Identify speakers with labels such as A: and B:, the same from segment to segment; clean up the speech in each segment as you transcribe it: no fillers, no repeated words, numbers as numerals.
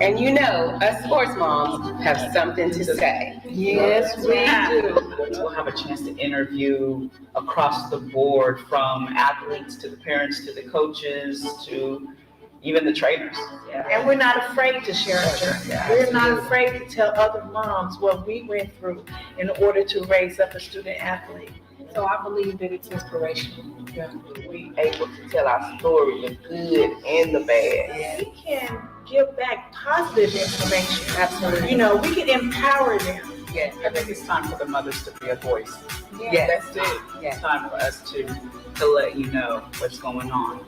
A: And you know, us sports moms have something to say.
B: Yes, we do.
C: We'll have a chance to interview across the board, from athletes to the parents to the coaches to even the trainers.
B: Yeah. And we're not afraid to share our journey. We're not afraid to tell other moms what we went through in order to raise up a student athlete.
D: So I believe that it's inspirational. Yeah. We able to tell our story, the good and the bad.
B: Yeah. We can give back positive information.
D: Absolutely.
B: You know, we can empower them.
C: Yeah, I think it's time for the mothers to be a voice.
D: Yeah, that's it.
C: Yeah. It's time for us to let you know what's going on.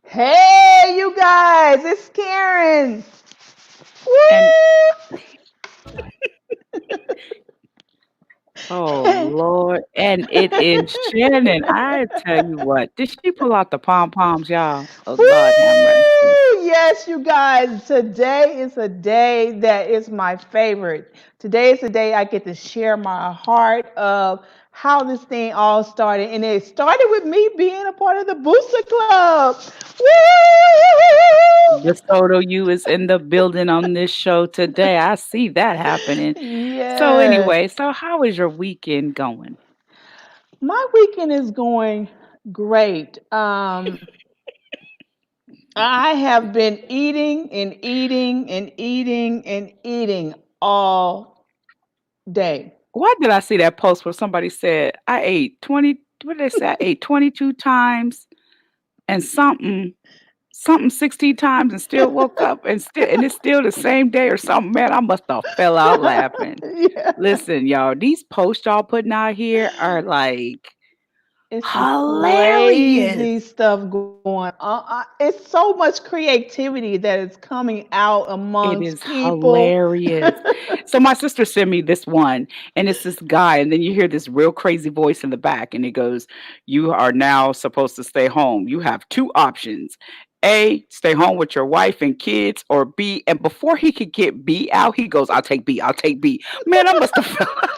E: Hey, you guys, it's Karen.
F: Oh, Lord. And it is Shannon. I tell you what, did she pull out the pom-poms, y'all? Oh, Lord have mercy.
E: Yes, you guys, today is a day that is my favorite. Today is the day I get to share my heart of how this thing all started. And it started with me being a part of the Booster Club. Woo!
F: DeSoto U is in the building on this show today. I see that happening.
E: Yes.
F: So anyway, so how is your weekend going?
E: My weekend is going great. I have been eating and eating and eating and eating all day.
F: Why did I see that post where somebody said I ate 20, what did they say? I ate 22 times and something 16 times and still woke up and it's still the same day or something. Man, I must have fell out laughing.
E: Yeah.
F: Listen, y'all, these posts y'all putting out here are like
E: It's
F: hilarious.
E: crazy stuff going on. It's so much creativity that is coming out amongst
F: It is
E: people.
F: hilarious. So my sister sent me this one, and it's this guy, and then you hear this real crazy voice in the back, and it goes, "You are now supposed to stay home. You have two options. A, stay home with your wife and kids, or B," and before he could get B out, he goes, "I'll take B. I'll take B." Man, I must have fell out.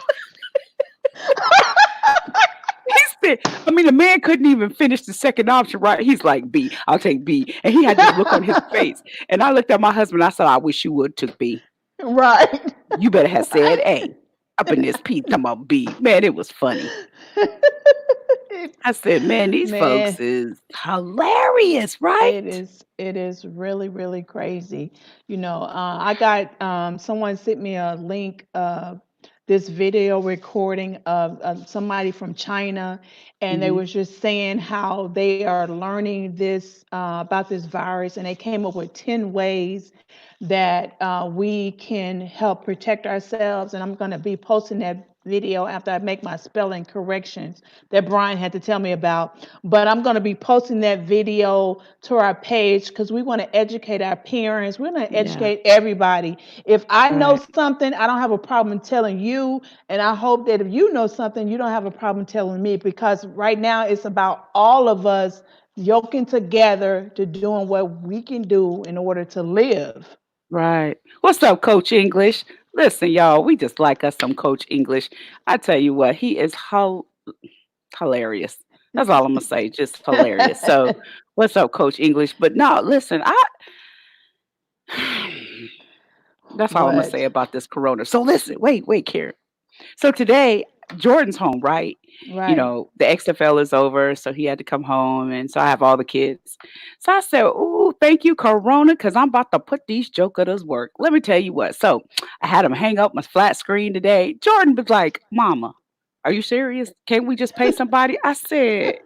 F: I mean, the man couldn't even finish the second option, right? He's like, "B, I'll take B." And he had this look on his face. And I looked at my husband. I said, "I wish you would took B.
E: Right.
F: You better have said A. Up in this P, talking about B." Man, it was funny. I said, man, these folks is hilarious, right?
E: It is really, really crazy. You know, I got someone sent me a link of this video recording of somebody from China, and they was just saying how they are learning this about this virus, and they came up with 10 ways that we can help protect ourselves. And I'm going to be posting that video after I make my spelling corrections that Brian had to tell me about. But I'm going to be posting that video to our page because we want to educate our parents. We're going to educate everybody. If I know something, I don't have a problem telling you. And I hope that if you know something, you don't have a problem telling me, because right now it's about all of us yoking together to doing what we can do in order to live.
F: Right. What's up, Coach English? Listen, y'all, we just like us some Coach English. I tell you what, he is hilarious. That's all I'm gonna say, just hilarious. So, what's up, Coach English? But no, listen, that's all I'm gonna say about this corona. So listen, wait, Karen. So today, Jordan's home, right?
E: Right.
F: You know, the XFL is over, so he had to come home, and so I have all the kids. So I said, "Ooh, thank you, Corona, because I'm about to put these jokers work." Let me tell you what. So I had him hang up my flat screen today. Jordan was like, "Mama, are you serious? Can't we just pay somebody?" I said,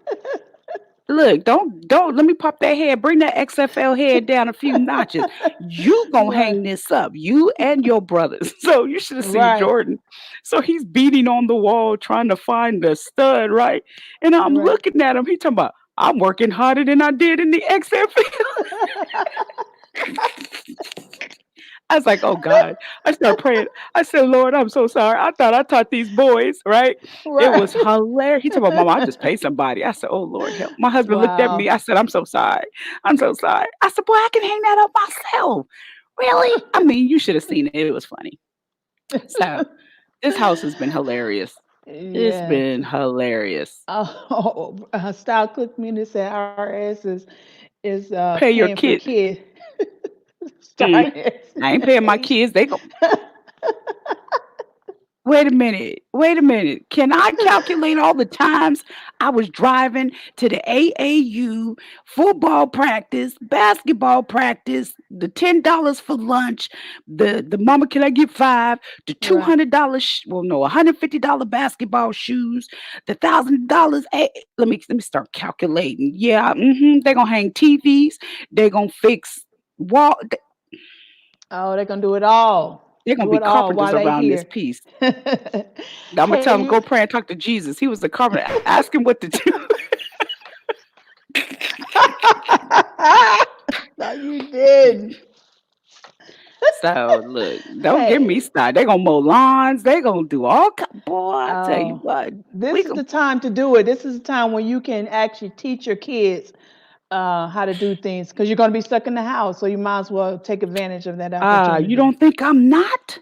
F: "Look, don't let me pop that head. Bring that XFL head down a few notches. You gonna hang this up, you and your brothers." So you should have seen Jordan. So he's beating on the wall trying to find the stud, right? And I'm looking at him. He talking about, "I'm working harder than I did in the XFL." I was like, "Oh God." I started praying. I said, "Lord, I'm so sorry. I thought I taught these boys, right?" It was hilarious. He told my mama, "I just pay somebody." I said, "Oh Lord, help." My husband looked at me. I said, "I'm so sorry. I'm so sorry." I said, "Boy, I can hang that up myself." Really? I mean, you should have seen it. It was funny. So this house has been hilarious. It's
E: Yes.
F: been hilarious.
E: Oh, StyleClickMedia said RS is
F: Pay your
E: paying for
F: kid.
E: kids.
F: Mm,
E: Start
F: I ain't paying my kids. They go. Wait a minute. Wait a minute. Can I calculate all the times I was driving to the AAU football practice, basketball practice, the $10 for lunch, the mama, can I get five, the
E: Right.
F: $200 well no, $150 basketball shoes, the $1,000 let me start calculating. Yeah, they're gonna hang TVs, they're gonna fix wall,
E: Oh, they're gonna do it all.
F: they're gonna
E: Do
F: be
E: it all
F: carpenters
E: while they
F: around this
E: here.
F: piece. I'm gonna tell
E: Hey,
F: him go
E: you.
F: pray and talk to Jesus. He was the carpenter. Ask him what to do.
E: No, you didn't.
F: So look, don't get me
E: Hey,
F: started. They gonna mow lawns. They gonna do boy. I tell you
E: oh,
F: what,
E: this
F: we
E: is
F: go.
E: the time to do it. This is the time when you can actually teach your kids how to do things because you're going to be stuck in the house. So you might as well take advantage of that
F: You
E: opportunity.
F: don't think I'm not?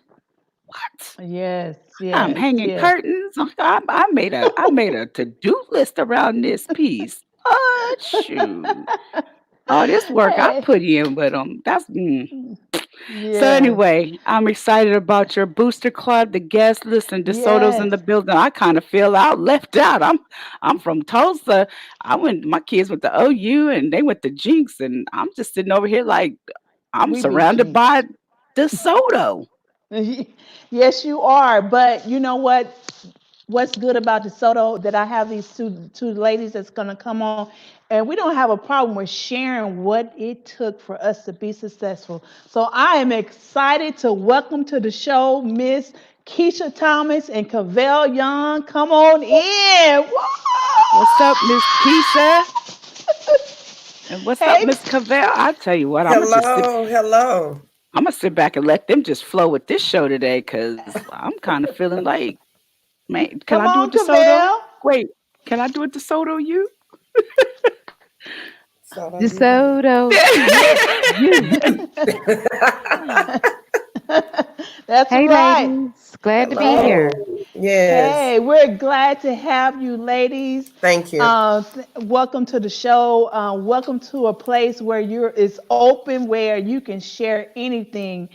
F: What?
E: Yes,
F: I'm
E: yes,
F: hanging
E: yes.
F: curtains. I made a to do list around this piece. What shoot? All this work I
E: Hey,
F: put in with them. So
E: yes,
F: anyway, I'm excited about your booster club, the guest list, and DeSoto's in
E: yes.
F: the building. I kind of feel out left out. I'm from Tulsa. My kids went to OU and they went to Jinx, and I'm just sitting over here like I'm
E: We be
F: surrounded by
E: jinxed.
F: DeSoto.
E: Yes, you are. But you know what? What's good about DeSoto that I have these two ladies that's gonna come on, and we don't have a problem with sharing what it took for us to be successful. So I am excited to welcome to the show Miss Kesha Thomas and Covell Young. Come on in.
F: What's up, Miss Kesha? And what's up,
E: Hey,
F: Miss Cavell? I tell you what,
A: Hello, hello.
F: I'm gonna sit back and let them just flow with this show today, cause I'm kind of feeling like, man, can I
E: come
F: do a
E: on,
F: DeSoto?
E: Covell.
F: Wait, can I do a DeSoto? You?
A: So you know.
G: DeSoto.
E: Yeah.
G: You.
E: That's
G: Hey,
E: right.
G: ladies. Glad to be
A: Hello.
G: here.
A: Yes.
E: Hey, we're glad to have you, ladies.
A: Thank you.
E: Welcome to the show. Welcome to a place where it's open, where you can share anything.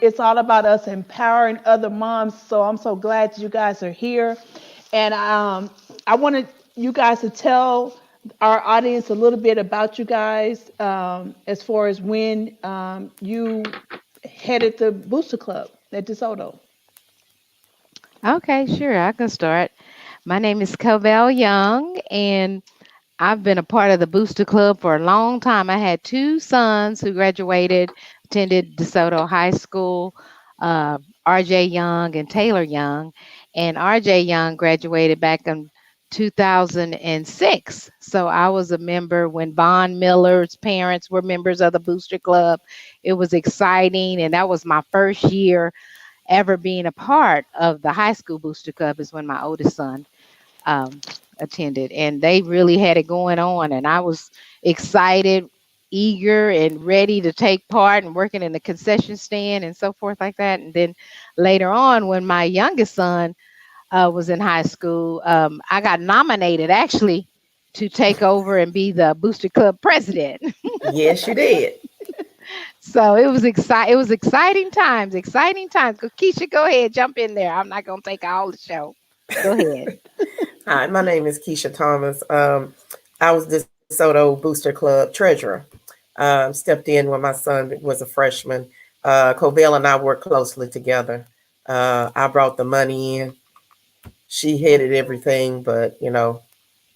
E: It's all about us empowering other moms. So I'm so glad you guys are here, and I wanted you guys to tell our audience a little bit about you guys, as far as when you headed the Booster Club at DeSoto.
G: Okay, sure. I can start. My name is Covell Young, and I've been a part of the Booster Club for a long time. I had two sons who graduated, attended DeSoto High School, RJ Young and Taylor Young. And RJ Young graduated back in 2006. So I was a member when Von Miller's parents were members of the Booster Club. It was exciting, and that was my first year ever being a part of the high school Booster Club, is when my oldest son um, attended, and they really had it going on. And I was excited, eager, and ready to take part, and working in the concession stand and so forth like that. And then later on, when my youngest son was in high school, I got nominated actually to take over and be the Booster Club president.
A: Yes, you did.
G: So it was exciting. It was exciting times. Exciting times. Keisha, go ahead, jump in there. I'm not gonna take all the show. Go ahead.
A: Hi, my name is Kesha Thomas. I was the DeSoto Booster Club treasurer. Stepped in when my son was a freshman. Covell and I worked closely together. I brought the money in. She headed everything, but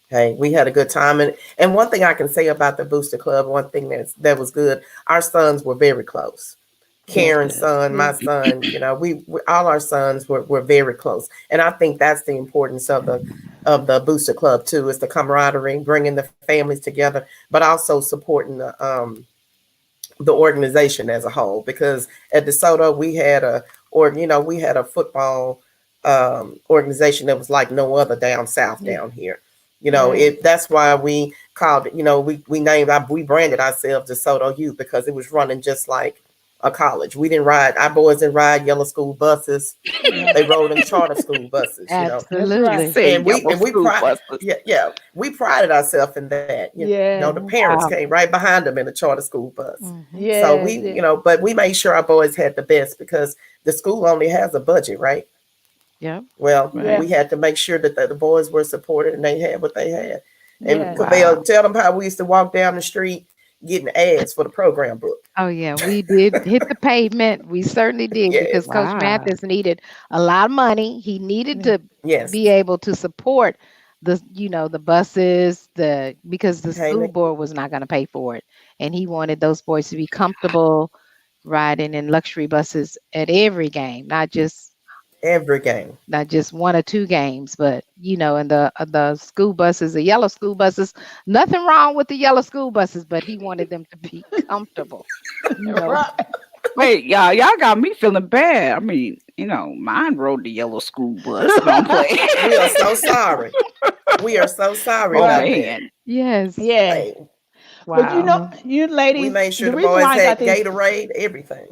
A: hey, we had a good time. And one thing I can say about the Booster Club, one thing that was good, our sons were very close.
E: Yes.
A: Karen's son, my son, we all our sons were very close. And I think that's the importance of the Booster Club too, is the camaraderie, bringing the families together, but also supporting the organization as a whole. Because at DeSoto we had a football organization that was like no other down south
E: Yeah.
A: down here.
E: Right.
A: That's why we called it, we branded ourselves DeSoto Youth, because it was running just like a college. We didn't ride. Our boys didn't ride yellow school buses.
E: Yeah,
A: They rode in charter school buses. You know,
E: that's right.
G: Absolutely.
F: Say
A: and
F: yellow
A: we
F: school
A: pride.
F: buses.
A: Yeah, yeah, we prided ourselves in that. You know, the
E: Yes,
A: parents
G: Wow.
A: came right behind them in a charter school bus.
G: Hmm.
A: So
E: yes,
A: we,
E: yes,
A: but we made sure our boys had the best because the school only has a budget, right?
G: Yep.
A: Well,
E: yeah,
A: we
F: Right.
A: had to make sure that the boys were supported and they had what they had. And
E: yes.
G: Wow.
A: Covell, tell them how we used to walk down the street getting ads for the program book.
G: Oh yeah, we did hit the pavement. We certainly did because
A: Yes,
G: Coach
F: Wow.
G: Mathis needed a lot of money. He needed
E: Yeah.
G: to
A: yes.
G: be able to support the buses, the because the school
A: Payment
G: board was not going to pay for it, and he wanted those boys to be comfortable riding in luxury buses at every game,
A: every game.
G: not just one or two games, but and the school buses, the yellow school buses. Nothing wrong with the yellow school buses, but he wanted them to be comfortable. You know,
E: Right.
F: Wait, y'all got me feeling bad. I mean, mine rode the yellow school bus. Don't play.
A: We are so sorry. We are so sorry
F: Oh
A: about
E: Right.
A: that.
F: man.
G: yes.
E: Yes.
A: Hey,
E: But
F: Wow.
E: you
A: we
E: ladies,
A: made sure
E: the
A: the
E: reason why
A: boys
E: I got
A: had
E: these
A: Gatorade, everything.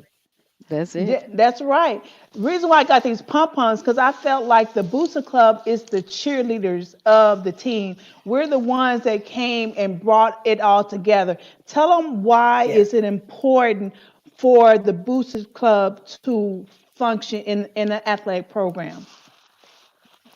G: That's it.
E: yeah, that's right. The reason why I got these pom-poms because I felt like the Booster Club is the cheerleaders of the team. We're the ones that came and brought it all together. Tell them why
A: Yeah,
E: is it important for the Booster Club to function in an athletic program.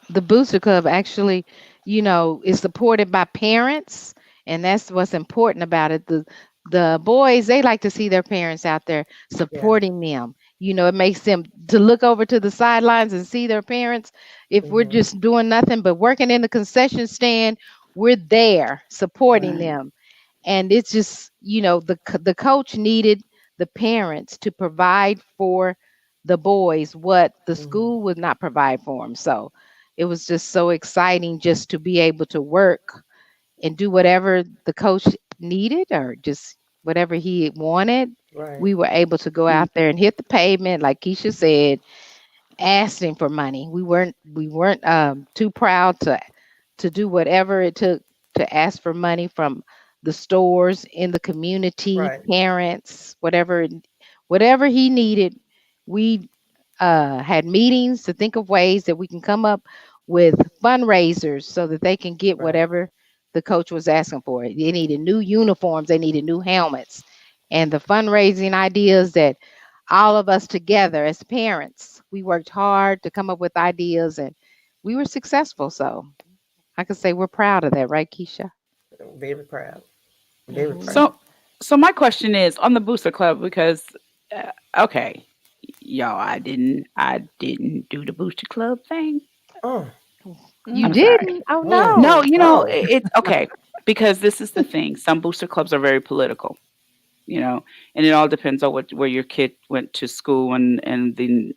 G: The Booster Club actually, is supported by parents, and that's what's important about it. The boys, they like to see their parents out there
A: yeah.
G: supporting them. It makes them to look over to the sidelines and see their parents. If we're
A: Hmm.
G: just doing nothing but working in the concession stand, we're there supporting
A: Right,
F: Right.
G: them. And it's just the coach needed the parents to provide for the boys what the
A: hmm,
G: school would not provide for them. So it was just so exciting just to be able to work and do whatever the coach needed or just whatever he wanted.
A: right,
G: We were able to go
F: Mm.
G: out there and hit the pavement, like Keisha said, asking for money. We weren't too proud to do whatever it took to ask for money from the stores in the community,
A: right,
G: parents, whatever he needed. We had meetings to think of ways that we can come up with fundraisers so that they can get
A: right.
G: whatever the coach was asking for. They needed new uniforms, they needed new helmets, and the fundraising ideas that all of us together as parents, we worked hard to come up with ideas and we were successful. So I could say we're proud of that, right, Keisha?
A: I'm very proud. Very
G: Hmm.
A: proud.
F: So my question is on the Booster Club because okay, y'all, I didn't do the Booster Club thing.
A: Oh,
G: You
F: I'm
E: Mm.
F: sorry.
G: didn't? Oh
A: mm,
F: No,
G: no.
A: oh,
F: it's okay because this is the thing. Some booster clubs are very political, and it all depends on where your kid went to school and then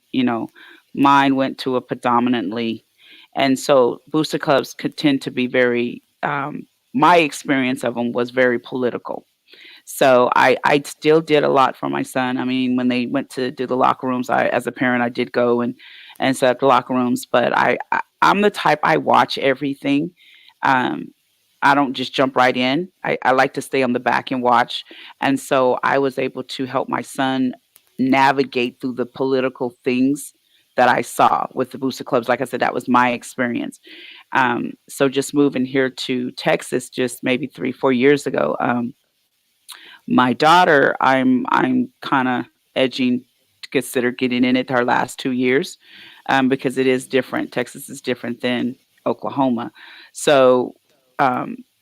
F: mine went to a predominantly, and so booster clubs could tend to be very. My experience of them was very political. So I still did a lot for my son. I mean, when they went to do the locker rooms, I as a parent I did go and set up the locker rooms. But I'm the type I watch everything. Um, I don't just jump right in. I like to stay on the back and watch. And so I was able to help my son navigate through the political things that I saw with the booster clubs. Like I said, that was my experience. So just moving here to Texas just maybe 3, 4 years ago. My daughter, I'm kind of edging to consider getting in it her last 2 years, because it is different. Texas is different than Oklahoma, so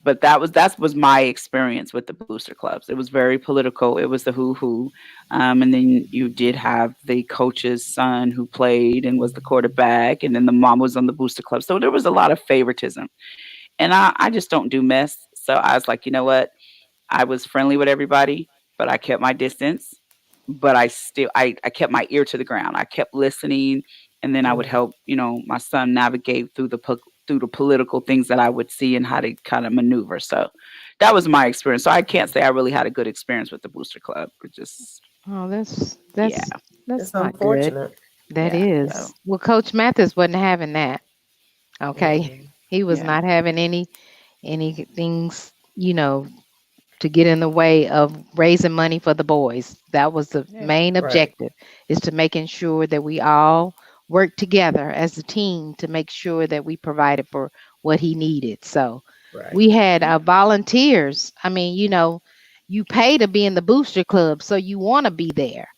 F: but that was my experience with the booster clubs. It was very political. It was the who, and then you did have the coach's son who played and was the quarterback, and then the mom was on the booster club. So there was a lot of favoritism, and I just don't do mess. So I was like, you know what? I was friendly with everybody, but I kept my distance. But I kept my ear to the ground. I kept listening, and then I would
A: mm,
F: help my son navigate through the political things that I would see and how to kind of maneuver. So that was my experience. So I can't say I really had a good experience with the booster club. It just
G: Oh, that's
F: yeah,
G: that's that's
A: it's
G: not good.
A: unfortunate.
G: That
F: yeah. So
G: is. Well, Coach Mathis wasn't having that. Okay.
A: Mm,
G: He was
F: yeah,
G: not having any things, to get in the way of raising money for the boys. That was the
E: Yeah.
G: main
A: Right.
G: objective, is to making sure that we all worked together as a team to make sure that we provided for what he needed. So
A: Right.
G: we had volunteers. I mean, you pay to be in the booster club, so you want to be there.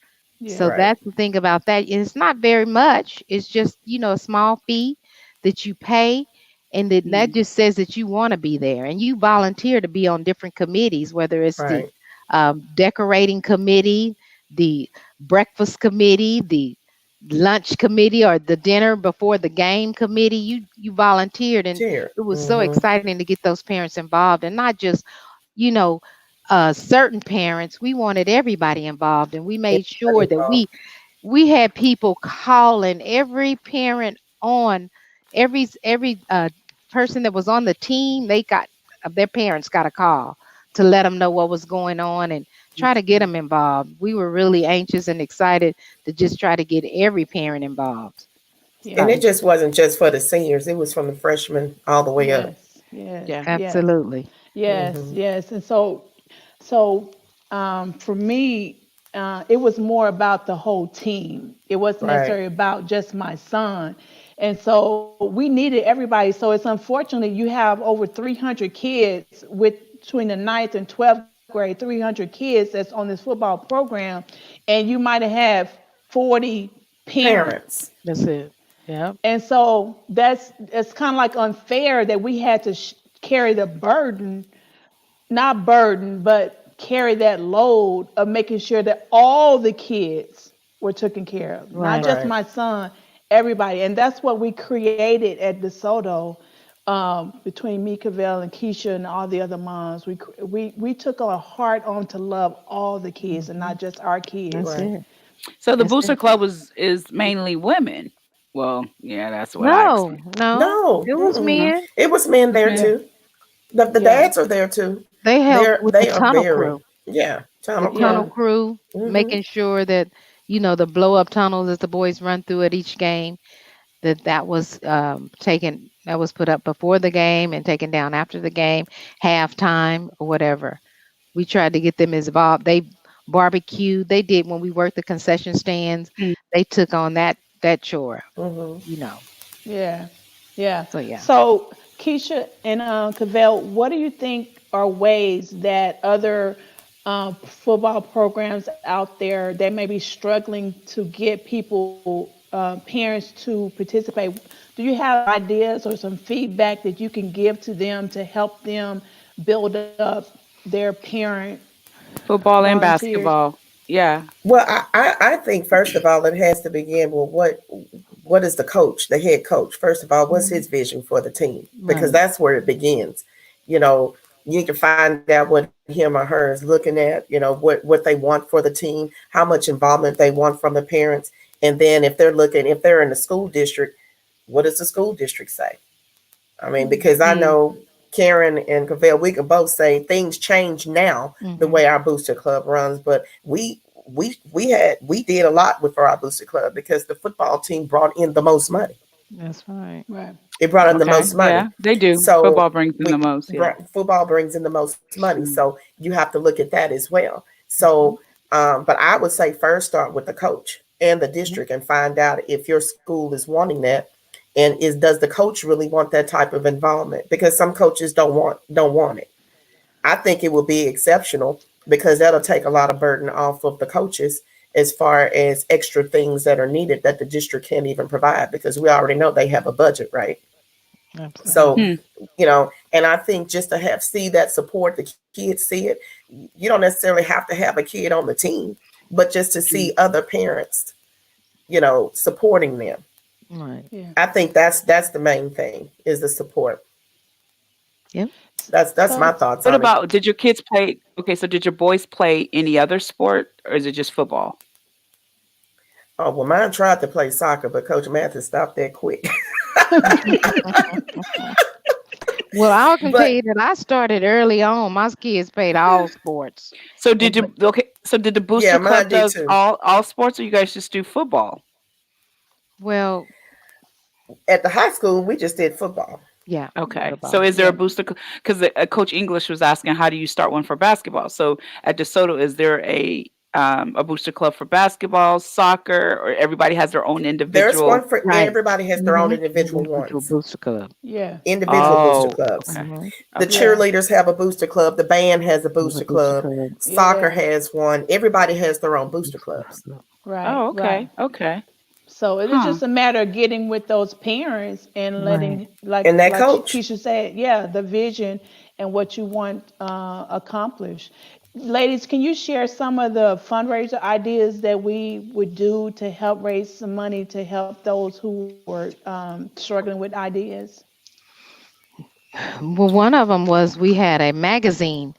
G: So
E: Yeah.
A: Right.
G: that's the thing about that. It's not very much. It's just, a small fee that you pay. And then that just says that you want to be there and you volunteer to be on different committees, whether it's the
A: Right.
G: decorating committee, the breakfast committee, the lunch committee, or the dinner before the game committee. You volunteered, and
A: Cheer.
G: it was so
A: Mm-hmm.
G: exciting to get those parents involved, and not just you know certain parents. We wanted everybody involved, and we made
A: Everybody
G: sure that
A: involved.
G: we had people calling every parent on every person that was on the team. They got their parents got a call to let them know what was going on and try to get them involved. We were really anxious and excited to just try to get every parent involved.
A: And
E: Yeah.
A: it
G: So
A: just wasn't just for the seniors, it was from the freshmen all the way up.
E: Yes. Yes.
F: Yeah.
E: Yes.
G: absolutely.
E: Yes.
A: Hmm.
E: Yes. And so for me, it was more about the whole team. It wasn't
A: Right.
E: necessarily about just my son. And so we needed everybody. So it's unfortunately you have over 300 kids between the ninth and 12th grade, 300 kids that's on this football program, and you might have had 40 parents.
A: Parents.
G: That's it. Yeah.
E: And so it's kind of like unfair that we had to carry the burden, not burden, but carry that load of making sure that all the kids were taken care of, not
G: Right.
E: just
A: Right.
E: my son, everybody. And that's what we created at DeSoto, between me, Covell, and Kesha, and all the other moms. We took our heart on to love all the kids and
G: Hmm.
E: not just our
G: That's
E: kids.
A: Right.
G: it.
F: So the
G: That's
F: booster
G: it.
F: club is mainly women. Well, yeah, that's what I
G: No,
F: experienced.
G: no,
A: No.
G: it was
A: Mm-mm.
F: No,
G: men.
A: It was men
F: it's
A: there
F: men.
E: Yeah,
A: too. The
E: yeah,
A: dads are there too.
G: They helped with the
A: They are
G: tunnel
A: very,
G: crew.
A: yeah,
G: The
A: tunnel
E: yeah,
G: tunnel
A: crew.
G: crew,
A: Hmm.
G: making sure that the blow up tunnels that the boys run through at each game, that was taken, that was put up before the game and taken down after the game, halftime or whatever. We tried to get them involved. They barbecued. They did when we worked the concession stands.
F: Mm.
G: They took on that chore.
A: Hmm.
G: You know.
E: yeah, yeah.
G: So yeah.
E: So, Keisha and Cavell, what do you think are ways that other football programs out there that may be struggling to get people, parents to participate? Do you have ideas or some feedback that you can give to them to help them build up their parent
F: Football and
E: volunteers?
F: basketball. Yeah.
A: Well, I think first of all, it has to begin with what is the coach, the head coach? First of all, what's
G: Mhm.
A: his vision for the team? Because
G: Right.
A: that's where it begins. You know, you need to find out what him or her is looking at. You know, what they want for the team, how much involvement they want from the parents, and then if they're in the school district, what does the school district say? I mean, because I
F: Mm.
A: know Karen and Cavell, we can both say things change now the
G: Mhm.
A: way our booster club runs, but we did a lot with for our booster club because the football team brought in the most money.
G: That's right.
E: Right.
A: It brought in the
F: Okay.
A: most
F: Yeah,
A: money.
F: they do.
A: So
F: Football brings in the most. Yeah.
A: football brings in the most money.
F: Mm.
A: So you have to look at that as well. So,
G: Mhm.
A: but I would say first start with the coach and the
G: Yep.
A: district and find out if your school is wanting that, and is does the coach really want that type of involvement? Because some coaches don't want it. I think it will be exceptional because that'll take a lot of burden off of the coaches as far as extra things that are needed that the district can't even provide because we already know they have a budget, right? So,
G: Absolutely.
F: Hmm.
A: and I think just to have see that support, the kids see it. You don't necessarily have to have a kid on the team, but just to see
F: Mm.
A: other parents, supporting them.
G: Right.
E: Yeah.
A: I think that's the main thing is the support.
G: Yep.
A: That's my
E: So,
A: thoughts
F: What
A: on it.
F: about did your kids play? Okay, so did your boys play any other sport or is it just football?
A: Oh well, mine tried to play soccer, but Coach Mathis stopped that quick.
G: Well, I can tell
A: But
G: you that I started early on. My kids played all sports.
F: So
G: And
F: did the
A: yeah,
F: booster
A: mine
F: club
A: did
F: does
A: too.
F: all sports or you guys just do football?
G: well,
A: At the high school, we just did football.
G: Yeah,
F: Okay. So
G: football.
F: is there a
G: Yeah.
F: booster? Because Coach English was asking, how do you start one for basketball? So at DeSoto, is there a booster club for basketball, soccer, or everybody has their own
A: There's
F: individual?
A: one for
G: Right.
A: everybody has their own
G: Mm-hmm.
A: individual
G: Individual
A: ones,
G: booster club.
E: Yeah.
A: individual booster
F: Oh,
A: clubs.
F: okay.
G: Mm-hmm.
A: The
F: Okay.
E: Yeah.
A: cheerleaders have a booster club. The band has a
G: The
A: booster
G: booster
A: club.
G: club.
A: Soccer
E: Yeah.
A: has one. Everybody has their own booster
G: Booster
A: clubs.
G: club.
E: Right.
F: Oh,
E: Right.
F: okay. Okay.
E: So it is
F: Huh.
E: just a matter of getting with those parents and
G: Right.
E: letting, like
A: And that
E: like
A: coach.
E: Keisha said, yeah, the vision and what you want accomplished. Ladies, can you share some of the fundraiser ideas that we would do to help raise some money to help those who were struggling with ideas?
G: Well, one of them was we had a magazine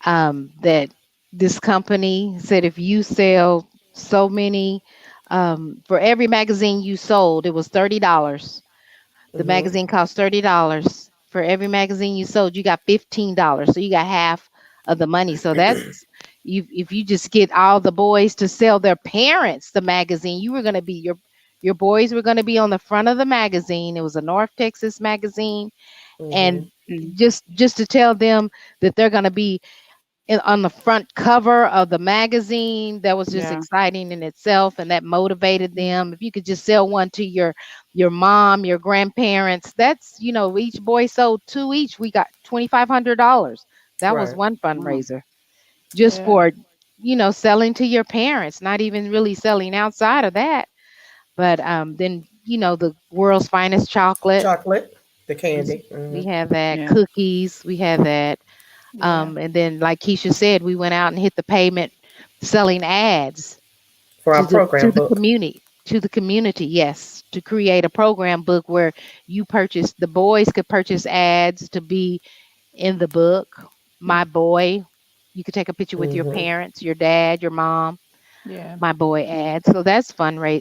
G: that this company said if you sell so many, for every magazine you sold, it was $30. The
A: Hmm.
G: magazine cost $30. For every magazine you sold, you got $15. So you got half of the money. So that's you if you just get all the boys to sell their parents the magazine, you were gonna be your boys were gonna be on the front of the magazine. It was a North Texas magazine,
A: Hmm.
G: and
F: Mm,
G: just to tell them that they're gonna be on the front cover of the magazine, that was just
F: yeah.
G: exciting in itself, and that motivated them. If you could just sell one to your mom, your grandparents, that's, each boy sold two each, we got $2,500. That was
A: Right.
G: one
F: Wow.
G: fundraiser, just
E: Yeah.
G: for selling to your parents, not even really selling outside of that. But then the world's finest chocolate,
A: Chocolate, the
G: we
A: candy.
G: we
A: Hmm.
G: have that.
F: Yeah.
G: Cookies, we have that.
E: Yeah.
G: And then, like Keisha said, we went out and hit the pavement selling ads
A: For our
G: to the
A: program book.
G: community. Yes, to create a program book where the boys could purchase ads to be in the book. My boy, you could take a picture with your
A: Hmm.
G: parents, your dad, your mom.
E: Yeah.
G: My boy ad. So that's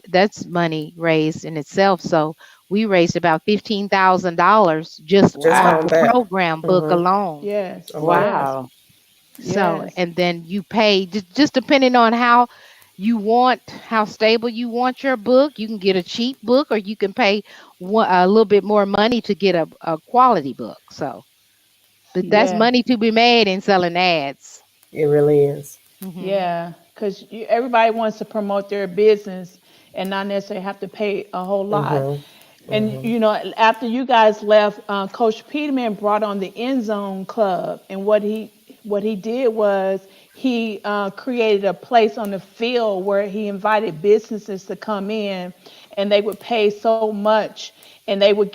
G: that's money raised in itself. So we raised about $15,000 just
A: Just
G: on
F: Wow.
A: on
G: the
A: that.
G: program book
A: Hmm.
G: alone.
E: Yes.
A: Alone.
E: Yes.
F: Wow.
G: So,
E: Yes.
G: and then you pay just depending on how stable you want your book. You can get a cheap book, or you can pay a little bit more money to get a quality book. So, but that's
E: Yeah.
G: money to be made in selling ads.
A: It really is.
G: Hmm.
E: Yeah. Because everybody wants to promote their business and not necessarily have to pay a whole lot.
A: Hmm.
E: And
A: Hmm.
E: after you guys left, Coach Peterman brought on the End Zone Club, and what he did was he created a place on the field where he invited businesses to come in, and they would pay so much, and they would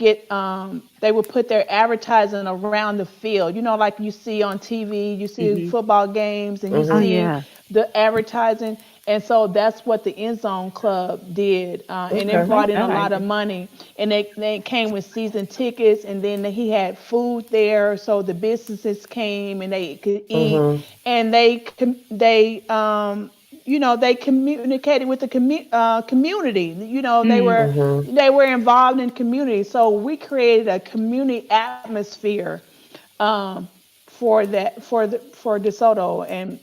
E: put their advertising around the field. Like you see on TV, you see
F: Hmm.
E: football games, and you
G: Oh
A: Hmm.
E: see
G: yeah,
E: the advertising. And so that's what the End Zone Club did, and
F: I
E: it
A: Okay.
F: like
E: brought in a
F: that
E: lot of
F: idea.
E: money. And they came with season tickets, and then he had food there, so the businesses came and they could eat,
A: Hmm.
E: and they communicated with the community.
F: Mm,
A: Hmm.
E: They were involved in community, so we created a community atmosphere um, for DeSoto, and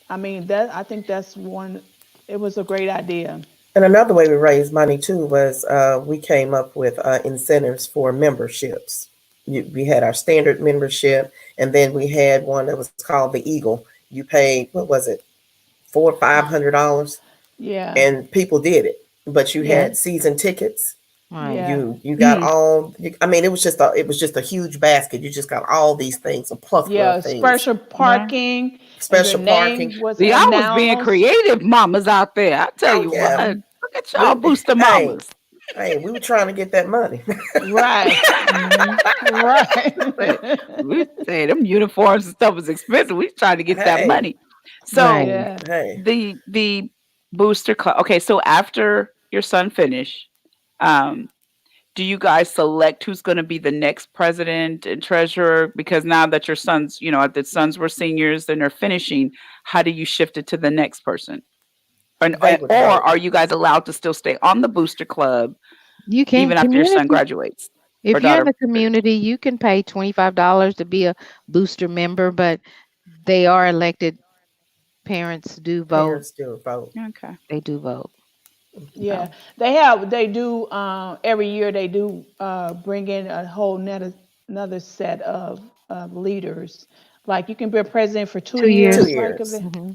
E: I mean that I think that's one. It was a great idea.
A: And another way we raised money too was we came up with incentives for memberships. We had our standard membership, and then we had one that was called the Eagle. You paid, what was it, $400 or $500,
E: Yeah,
A: and people did it. But you
E: yeah,
A: had season tickets.
G: right.
E: yeah,
A: You got
F: mm.
A: all. I mean, it was just a huge basket. You just got all these things, a plethora of
E: yeah.
A: things,
E: Special
F: Wow.
E: parking, and your
A: special parking.
E: name was
F: See, I was being
E: announced.
F: creative mamas out there. I tell
A: Oh
F: you what.
A: yeah,
F: Look at y'all
A: we
F: booster
A: hey
F: mamas.
A: we were trying to get that money.
E: Right,
G: Hmm.
F: Say,
E: right.
F: we say them uniforms and stuff is expensive. We trying to get that
A: Hey,
F: money.
G: Right.
F: So
E: Yeah,
A: hey,
F: the booster club. Okay, so after your son finish, um, do you guys select who's going to be the next president and treasurer? Because now that your sons, the sons were seniors and they're finishing, how do you shift it to the next person?
A: they would
F: Or
A: vote.
F: are you guys allowed to still stay on the booster club
G: You can
F: even after your son
G: community.
F: graduates or
G: If you're in
F: daughter
G: the
F: finishes?
G: community, you can pay $25 to be a booster member, but they are elected. Parents do vote.
A: Parents still vote.
F: Okay.
G: They do vote.
E: Yeah,
F: So
E: they do every year they do bring in a whole another set of leaders. Like you can be a president for two
G: 2 years.
A: 2
E: years, like of
A: years.
E: it.
G: Hmm.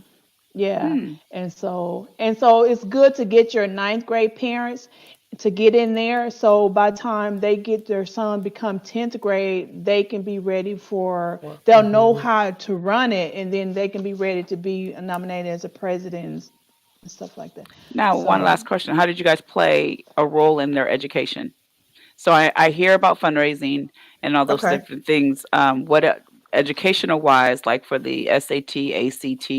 E: Yeah,
F: hmm.
E: and so it's good to get your ninth grade parents to get in there. So by the time they get their son become 10th grade, they can be ready for.
A: Well,
E: They'll know how to run it, and then they can be ready to be nominated as a president and stuff like that.
F: Now, one
E: So
F: last question: how did you guys play a role in their education? So I hear about fundraising and all those
A: Okay.
F: different things. What educational wise, like for the SAT, ACT,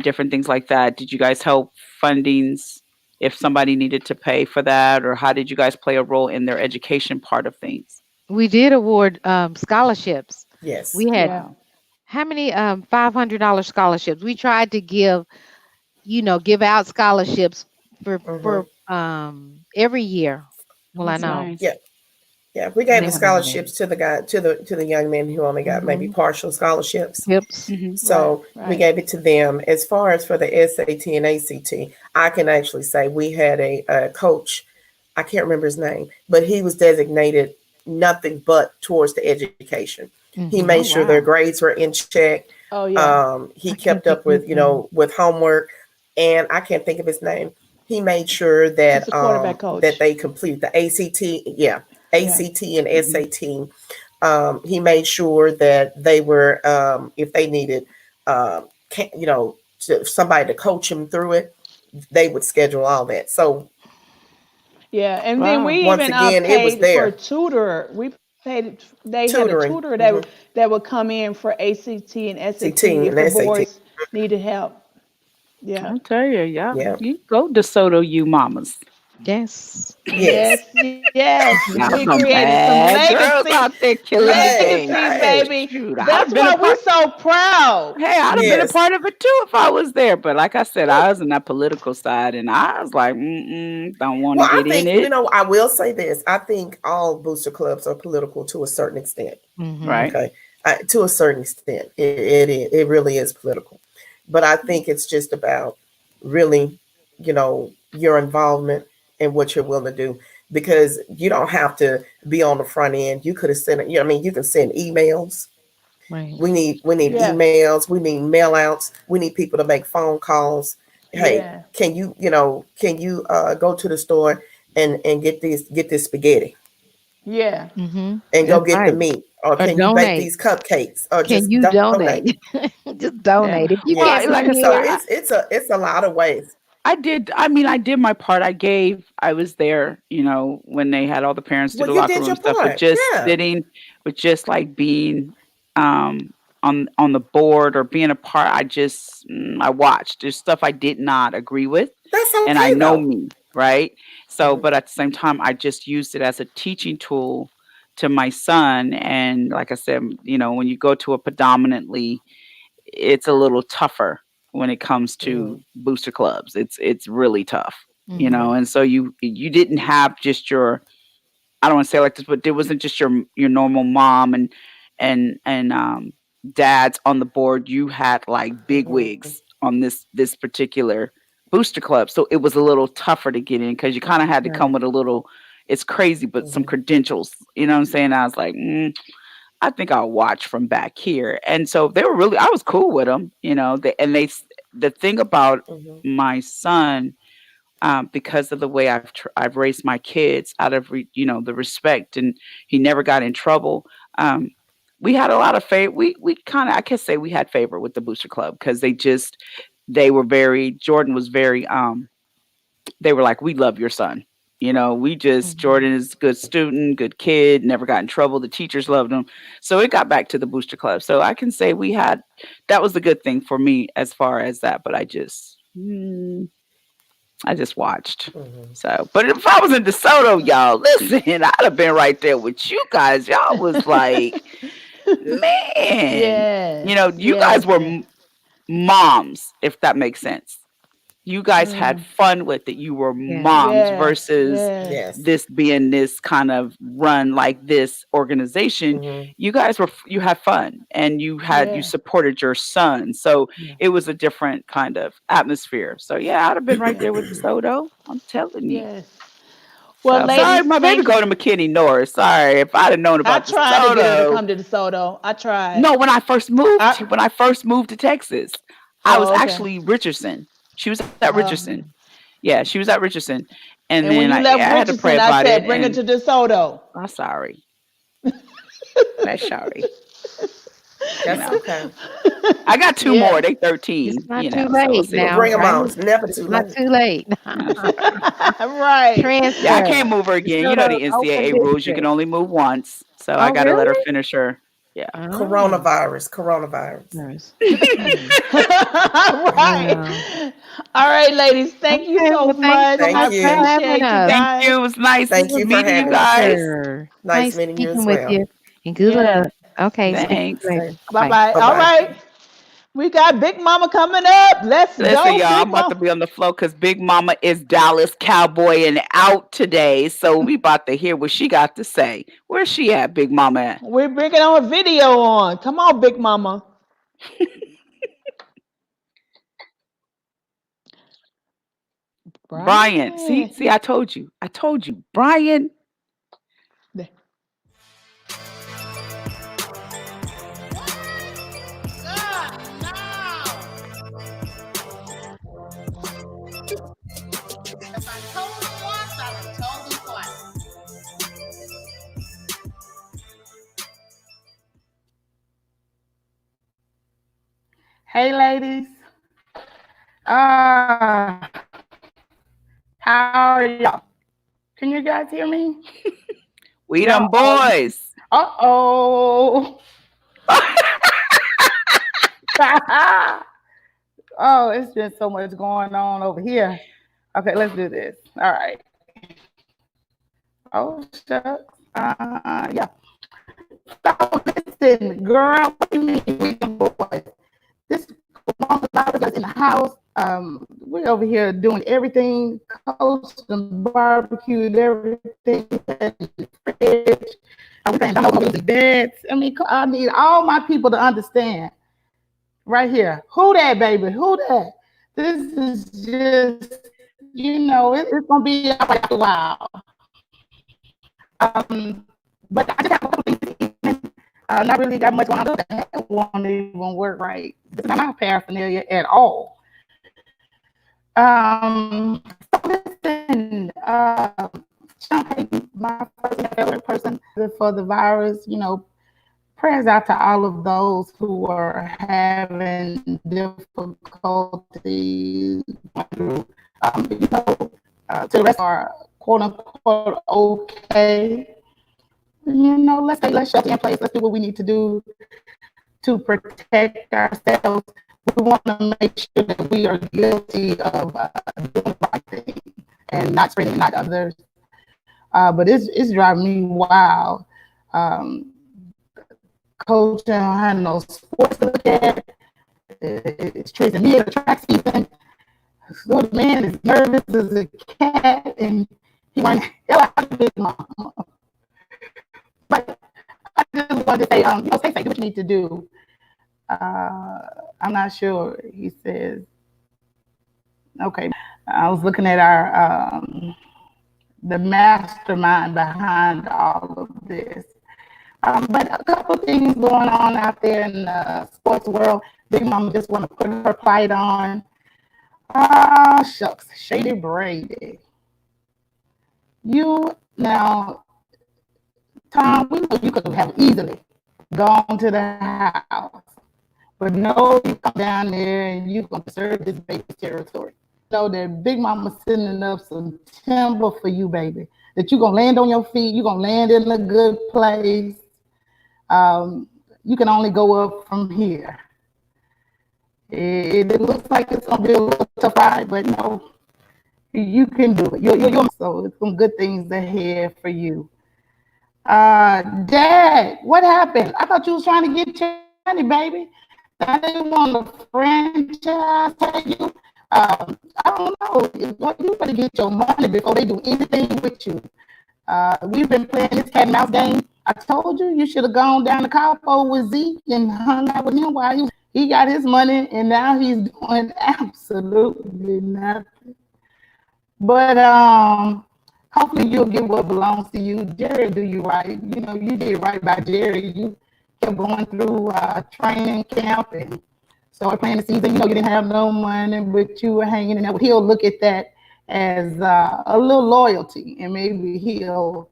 F: different things like that. Did you guys help fundings if somebody needed to pay for that, or how did you guys play a role in their education part of things?
G: We did award scholarships.
A: Yes.
G: We had
E: yeah,
F: Wow,
G: how many $500 scholarships? We tried to give out scholarships for
A: Hmm.
G: every year. Well, I
F: that's
G: know.
F: nice.
A: Yeah. Yeah. We
G: And
A: gave
G: they
A: the
G: were nominated.
A: scholarships to the guy to the young man who only got maybe
G: Hmm.
A: partial scholarships.
G: Tips.
F: Hmm.
E: right,
A: So we
E: right.
A: gave it to them. As far as for the SAT and ACT, I can actually say we had a coach. I can't remember his name, but he was designated nothing but towards the education. He made
G: Hmm.
F: Oh
A: sure their
F: wow.
A: grades were in check.
E: Oh yeah,
A: He
G: I
A: kept
G: can't think
A: up
G: of his
A: with
G: name.
A: with homework, and I can't think of his name. He made sure
E: he's a quarterback
A: that
E: coach.
A: they complete the ACT, yeah,
E: Yeah,
A: ACT and
F: Hmm.
A: SAT. He made sure that they were, if they needed, somebody to coach them through it, they would schedule all that. So
E: yeah, and then
F: Wow.
E: we
A: once
E: even
A: again, it was
E: paid for a
A: there
E: tutor. We paid. They had a
A: tutoring,
E: tutor that would come in for ACT and SAT
A: CT
E: if
A: and
E: the
A: SAT.
E: boys needed help. Yeah.
F: I'll tell you, yeah,
A: Yeah.
F: you go DeSoto, you mamas.
G: Yes.
A: Yes.
E: Yes, yes.
F: Y'all
E: We
F: some
E: created some
F: bad girls
E: legacy.
F: out there killing the
A: Hey,
F: game.
E: Legacy,
A: hey.
E: baby.
F: Shoot, I'd
E: That's
F: have been a
E: why we're
F: part.
E: so proud.
F: Hey, I'd have been a
A: Yes.
F: part of it too if I was there. But like I said, I was in that political side, and I was like, don't want to
A: Well, I
F: get in
A: think,
F: it.
A: I will say this. I think all booster clubs are political to a certain extent.
G: Hmm.
F: Right.
A: Okay. To a certain extent, it really is political. But I think it's just about really, your involvement and what you're willing to do. Because you don't have to be on the front end. You could have sent, you can send emails.
G: Right.
A: We need
E: Yeah,
A: emails. We need mail outs. We need people to make phone calls. Hey,
E: yeah,
A: can you go to the store and get this spaghetti
E: yeah,
G: Hmm.
A: and go
G: That's
A: get the
G: right.
A: meat, or
G: Or
A: can you bake
G: donate.
A: these cupcakes, or
G: Can
A: just
G: you
A: donate?
G: donate? Just
F: Yeah.
G: donate. If you
A: Yeah.
G: can't
F: Well,
G: be
F: like I said,
A: So
G: here,
A: it's a lot of ways.
F: I did. I mean, I did my part. I was there, when they had all the parents do
A: Well,
F: the
A: you
F: locker
A: did
F: room
A: your
F: stuff, but
A: part.
F: just
A: Yeah.
F: sitting, with just like being on the board or being a part, I watched. There's stuff I did not agree with,
A: That's
F: and I
A: okay
F: know
A: though.
F: me, right? So,
A: Hmm.
F: but at the same time, I just used it as a teaching tool to my son. And like I said, when you go to a predominantly, it's a little tougher when it comes
A: Hmm.
F: to booster clubs. It's really tough,
G: hmm,
F: and so you didn't have just your, I don't want to say it like this, but there wasn't just your normal mom and dads on the board. You had like big
A: Hmm.
F: wigs on this particular booster club, so it was a little tougher to get in because you kind of had to come
G: right.
F: with a little. It's crazy, but some
A: Hmm.
F: credentials. You know what I'm saying? I was like, I think I'll watch from back here. And so they were really, I was cool with them, the thing about
A: Hmm.
F: my son, because of the way I've raised my kids out of, the respect, and he never got in trouble. Um, we had a lot of favor. We kind of, I can say we had favor with the Booster Club because they were Jordan was very, they were like, we love your son.
G: Hmm.
F: Jordan is a good student, good kid, never got in trouble. The teachers loved him. So it got back to the booster club. So I can say that was the good thing for me as far as that. But I just watched.
A: Hmm.
F: So, but if I was in DeSoto, y'all, listen, I'd have been right there with you guys. Y'all was like, man,
E: yes,
F: you guys
E: yes,
F: were
E: yes.
F: moms, if that makes sense. You guys had fun with it. You were
G: Yeah.
F: moms
E: Yes,
F: versus
E: yes,
A: Yes.
F: this being this kind of run like this organization.
A: Hmm.
F: You guys you had fun and you
E: yeah,
F: supported your son. So
G: Yeah.
F: it was a different kind of atmosphere. So yeah, I'd have been right
E: yeah,
F: there with the Soto. I'm telling you.
E: yes. Well,
F: So sorry,
E: ladies,
F: my baby
E: thank you.
F: go to McKinney Norris. Sorry, if I'd have known
E: I
F: about the
E: tried to get her to
F: Soto.
E: come to DeSoto. I tried.
F: No,
E: I
F: when I first moved to Texas, I was
E: Oh, okay.
F: actually Richardson. She was at Richardson.
E: Okay.
F: Yeah, she was at Richardson. And
E: And
F: then
E: when you
F: I
E: left
F: had to pray
E: Richardson, I
F: about it
E: said, bring her
F: and
E: to DeSoto.
F: I'm sorry. That's sorry. You
A: That's
F: know.
A: okay.
F: I got two
E: Yeah.
F: more. They
G: It's
F: 13,
G: not too
F: so we'll
G: late
A: Well,
F: see.
G: now,
A: bring them
G: right?
A: on. It's never
G: It's
A: too
G: not
A: late.
G: too late.
F: That's all right.
E: Right.
F: Yeah, I
G: Transfer.
F: can't move her again. You know
G: DeSoto
F: the
G: open
F: NCAA rules. You can
G: district.
F: only move once. So I
G: Oh,
F: gotta let her
G: really?
F: finish her. Yeah.
G: Oh,
A: Coronavirus.
G: nurse. Wow.
E: Right. All right, ladies. Thank you
G: Okay,
E: so
G: well, thanks so
E: much. I
A: Thank
G: much for
A: you.
G: having
E: appreciate you
G: us.
F: Thank
E: guys.
F: you. It was nice
G: It
A: Thank
G: was
A: you for
G: a
F: meeting you
A: having us.
F: guys.
G: pleasure.
A: Nice
G: Nice
A: meeting you
G: speaking
A: as
G: with
A: well.
G: you. And good
E: Yeah.
G: luck. Okay,
A: All
G: see
A: right.
G: you
F: Thanks.
G: later.
E: Bye
G: Bye.
E: bye.
A: Bye
E: All
A: bye.
E: right. We got Big Mama coming up. Let's
F: Listen,
E: go,
F: y'all, I'm
E: Big
F: about to
E: Mama.
F: be on the floor because Big Mama is Dallas Cowboy and out today. So we about to hear what she got to say. Where's she at, Big Mama at?
E: We're bringing our video on. Come on, Big Mama.
F: Brian.
E: Brian.
F: I told you. I told you. Brian.
H: Hey, ladies. Uh, how are y'all? Can you guys hear me?
F: We them
H: Y'all,
F: boys.
H: uh-oh. Oh, it's been so much going on over here. Okay, let's do this. All right. Oh, shucks. Yeah. So, listen, girl, what do you mean we them boys? This coronavirus in the house. We're over here doing everything, coasting, barbecued, everything, fridge. I'm saying, I'm over the beds. I mean, I need all my people to understand. Right here. Who that, baby? Who that? This is just, it's gonna be a while. But I just have a couple things. Not really got much on. That won't even work right. It's not my paraphernalia at all. So listen, Champagne, my first favorite person for the virus, prayers out to all of those who are having difficulty through, to the rest are quote unquote okay. Let's shelter in place. Let's do what we need to do to protect ourselves. We want to make sure that we are guilty of doing the right thing and not spreading it, not others. But it's driving me wild. Coach, I don't have no sports to look at. It's tracing me at the track season. So the man is nervous as a cat, and he went hell out of Big Mama. But I just wanted to say, stay safe, do what you need to do. I'm not sure. He says, okay. I was looking at our the mastermind behind all of this. But a couple things going on out there in the sports world. Big Mama just want to put her plight on. Shucks, Shady Brady. Now, Tom, we know you could have easily gone to the house. But no, you come down there and you're going to serve this baby territory. That Big Mama sending up some timber for you, baby. That you're going to land on your feet. You're going to land in a good place. You can only go up from here. It looks like it's going to be a little tough ride, but no, you can do it. You're so it's some good things ahead for you. Dad, what happened? I thought you was trying to get your money, baby. I didn't want to franchise tag you. I don't know. You better get your money before they do anything with you. We've been playing this cat and mouse game. I told you you should have gone down to Cabo with Zeke and hung out with him while he got his money, and now he's doing absolutely nothing. But hopefully you'll get what belongs to you. Jerry do you right. You know, you did right by Jerry. You kept going through training camp and started playing the season. You know, you didn't have no money, but you were hanging in there. He'll look at that as a little loyalty, and maybe he'll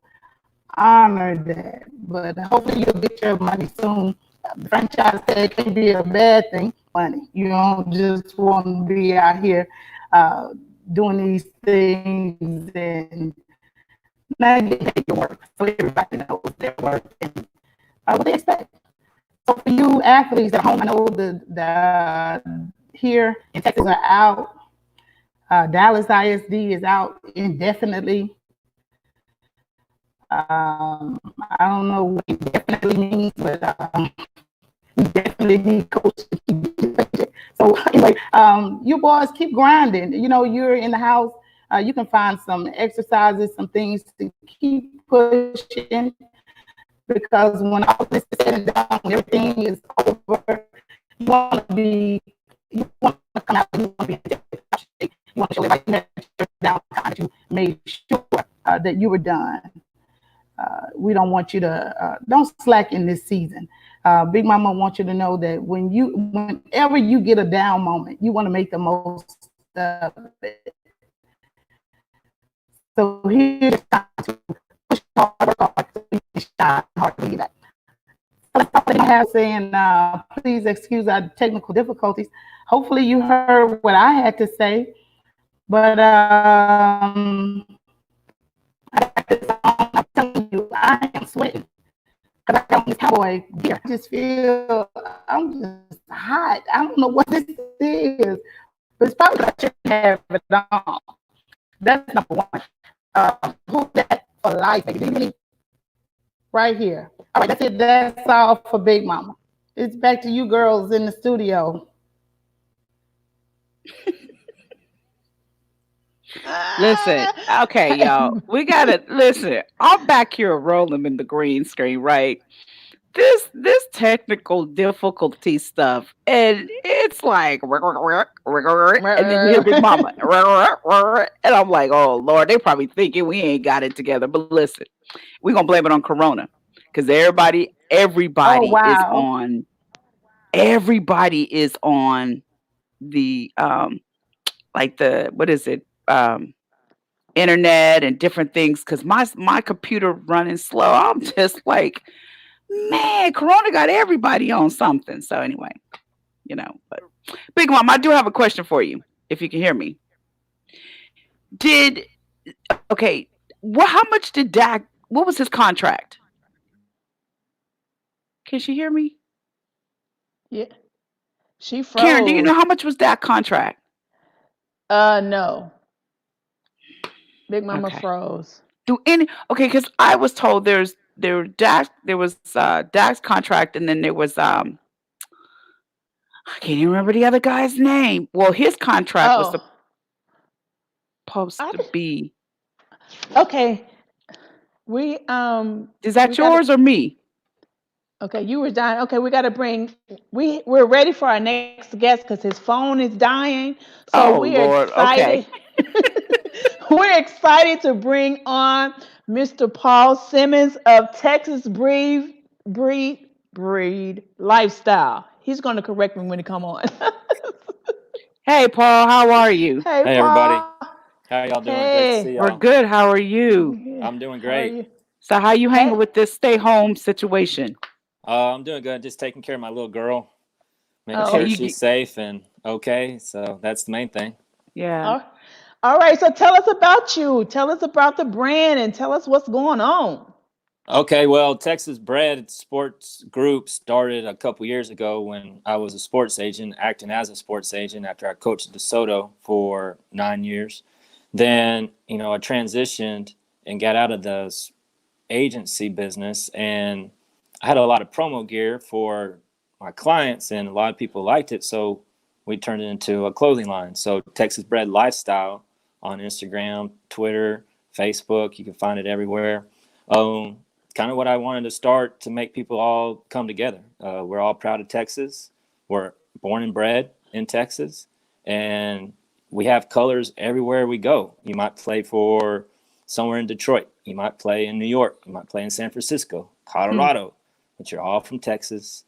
H: honor that. But hopefully you'll get your money soon. The franchise tag can be a bad thing. Money. You don't just want to be out here doing these things and not getting paid your work. So everybody knows their work and what they expect. So for you athletes at home, I know the here in Texas are out. Dallas ISD is out indefinitely. I don't know what indefinitely means, but we definitely need coaches to keep. So anyway, you boys keep grinding. You know, you're in the house. You can find some exercises, some things to keep pushing. Because when all this is said and done, when everything is over, you want to come out. You want to be in shape. You want to show everybody that you're down that you made sure that you were done. We don't want you to don't slack in this season. Big Mama wants you to know that whenever you get a down moment, you want to make the most of it. So here's time to push hard, work hard, so you can shine hard to that. I have saying, please excuse our technical difficulties. Hopefully you heard what I had to say, but I'm telling you, I am sweating because I got this cowboy gear. I just feel I'm just hot. I don't know what this is, but it's probably I shouldn't have it on. That's number one. Who's that for life, baby? Right here. All right, that's it. That's all for Big Mama. It's back to you girls in the studio.
F: Listen, okay, y'all. We gotta listen. I'm back here rolling in the green screen, right? This technical difficulty stuff, and it's like, and then you hear Big Mama, and I'm like, oh Lord, they probably thinking we ain't got it together. But listen, we're gonna blame it on Corona because everybody
H: Oh wow.
F: everybody is on the like the what is it internet and different things because my computer running slow. I'm just like, man, Corona got everybody on something. So anyway, but Big Mom, I do have a question for you, if you can hear me. Okay, how much did Dak, what was his contract? Can she hear me?
E: Yeah, she
F: Karen, do you know
E: froze.
F: how much was that contract?
E: No. Big Mama
F: Okay.
E: froze.
F: Okay, because I was told there was Dak's contract, and then there was I can't even remember the other guy's name. Well, his contract was
E: Oh,
F: supposed to be.
E: okay. We
F: Is that
E: we got
F: yours or me?
E: okay, you were dying. Okay, we're ready for our next guest because his phone is dying. So
F: Oh
E: we're
F: Lord. Okay.
E: excited. We're excited to bring on Mr. Paul Simmons of Texas Breed Lifestyle. He's going to correct me when he come on.
F: Hey Paul, how are you?
E: Hey
I: Hey everybody,
E: Paul.
I: how y'all doing? Great to see
E: Hey.
F: We're
I: y'all.
F: good. How are you?
I: I'm doing
E: How are
I: great.
E: you?
F: So how you hanging
E: Hey.
F: with this stay home situation?
I: I'm doing good. Just taking care of my little girl, making
E: Oh.
I: sure she's safe and okay. So that's the main thing.
F: Yeah.
E: All right. So tell us about you. Tell us about the brand and tell us what's going on.
I: Okay, well, Texas Bred Sports Group started a couple years ago when I was a sports agent, acting as a sports agent after I coached at DeSoto for 9 years. Then, I transitioned and got out of the agency business, and I had a lot of promo gear for my clients, and a lot of people liked it. So we turned it into a clothing line. So Texas Bred Lifestyle on Instagram, Twitter, Facebook, you can find it everywhere. Kind of what I wanted to start to make people all come together. We're all proud of Texas. We're born and bred in Texas, and we have colors everywhere we go. You might play for somewhere in Detroit. You might play in New York. You might play in San Francisco, Colorado, but you're all from Texas.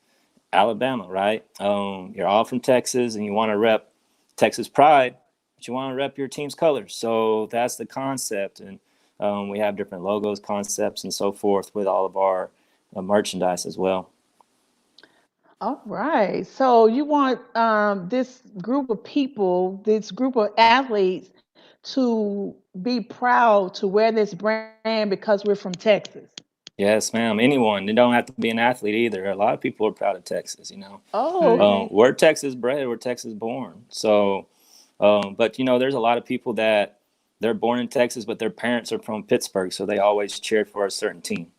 I: Alabama, right? You're all from Texas, and you want to rep Texas pride, but you want to rep your team's colors. So that's the concept, and we have different logos, concepts, and so forth with all of our merchandise as well.
E: All right. So you want this group of people, this group of athletes, to be proud to wear this brand because we're from Texas.
I: Yes, ma'am. Anyone. They don't have to be an athlete either. A lot of people are proud of Texas, you know.
E: Oh, okay.
I: We're Texas bred. We're Texas born. So, but, you know, there's a lot of people that they're born in Texas, but their parents are from Pittsburgh, so they always cheered for a certain team.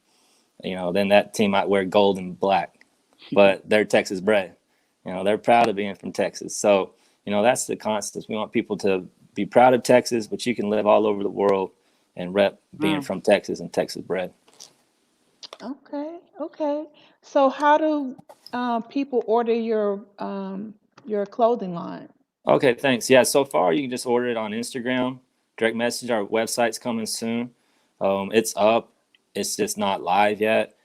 I: You know, then that team might wear gold and black, but they're Texas bred. You know, they're proud of being from Texas. So, you know, that's the concept. We want people to be proud of Texas, but you can live all over the world and rep being from Texas and Texas bred.
E: Okay, okay. So how do people order your clothing line?
I: Okay, thanks. Yeah, so far you can just order it on Instagram, direct message. Our website's coming soon. It's up. It's just not live yet.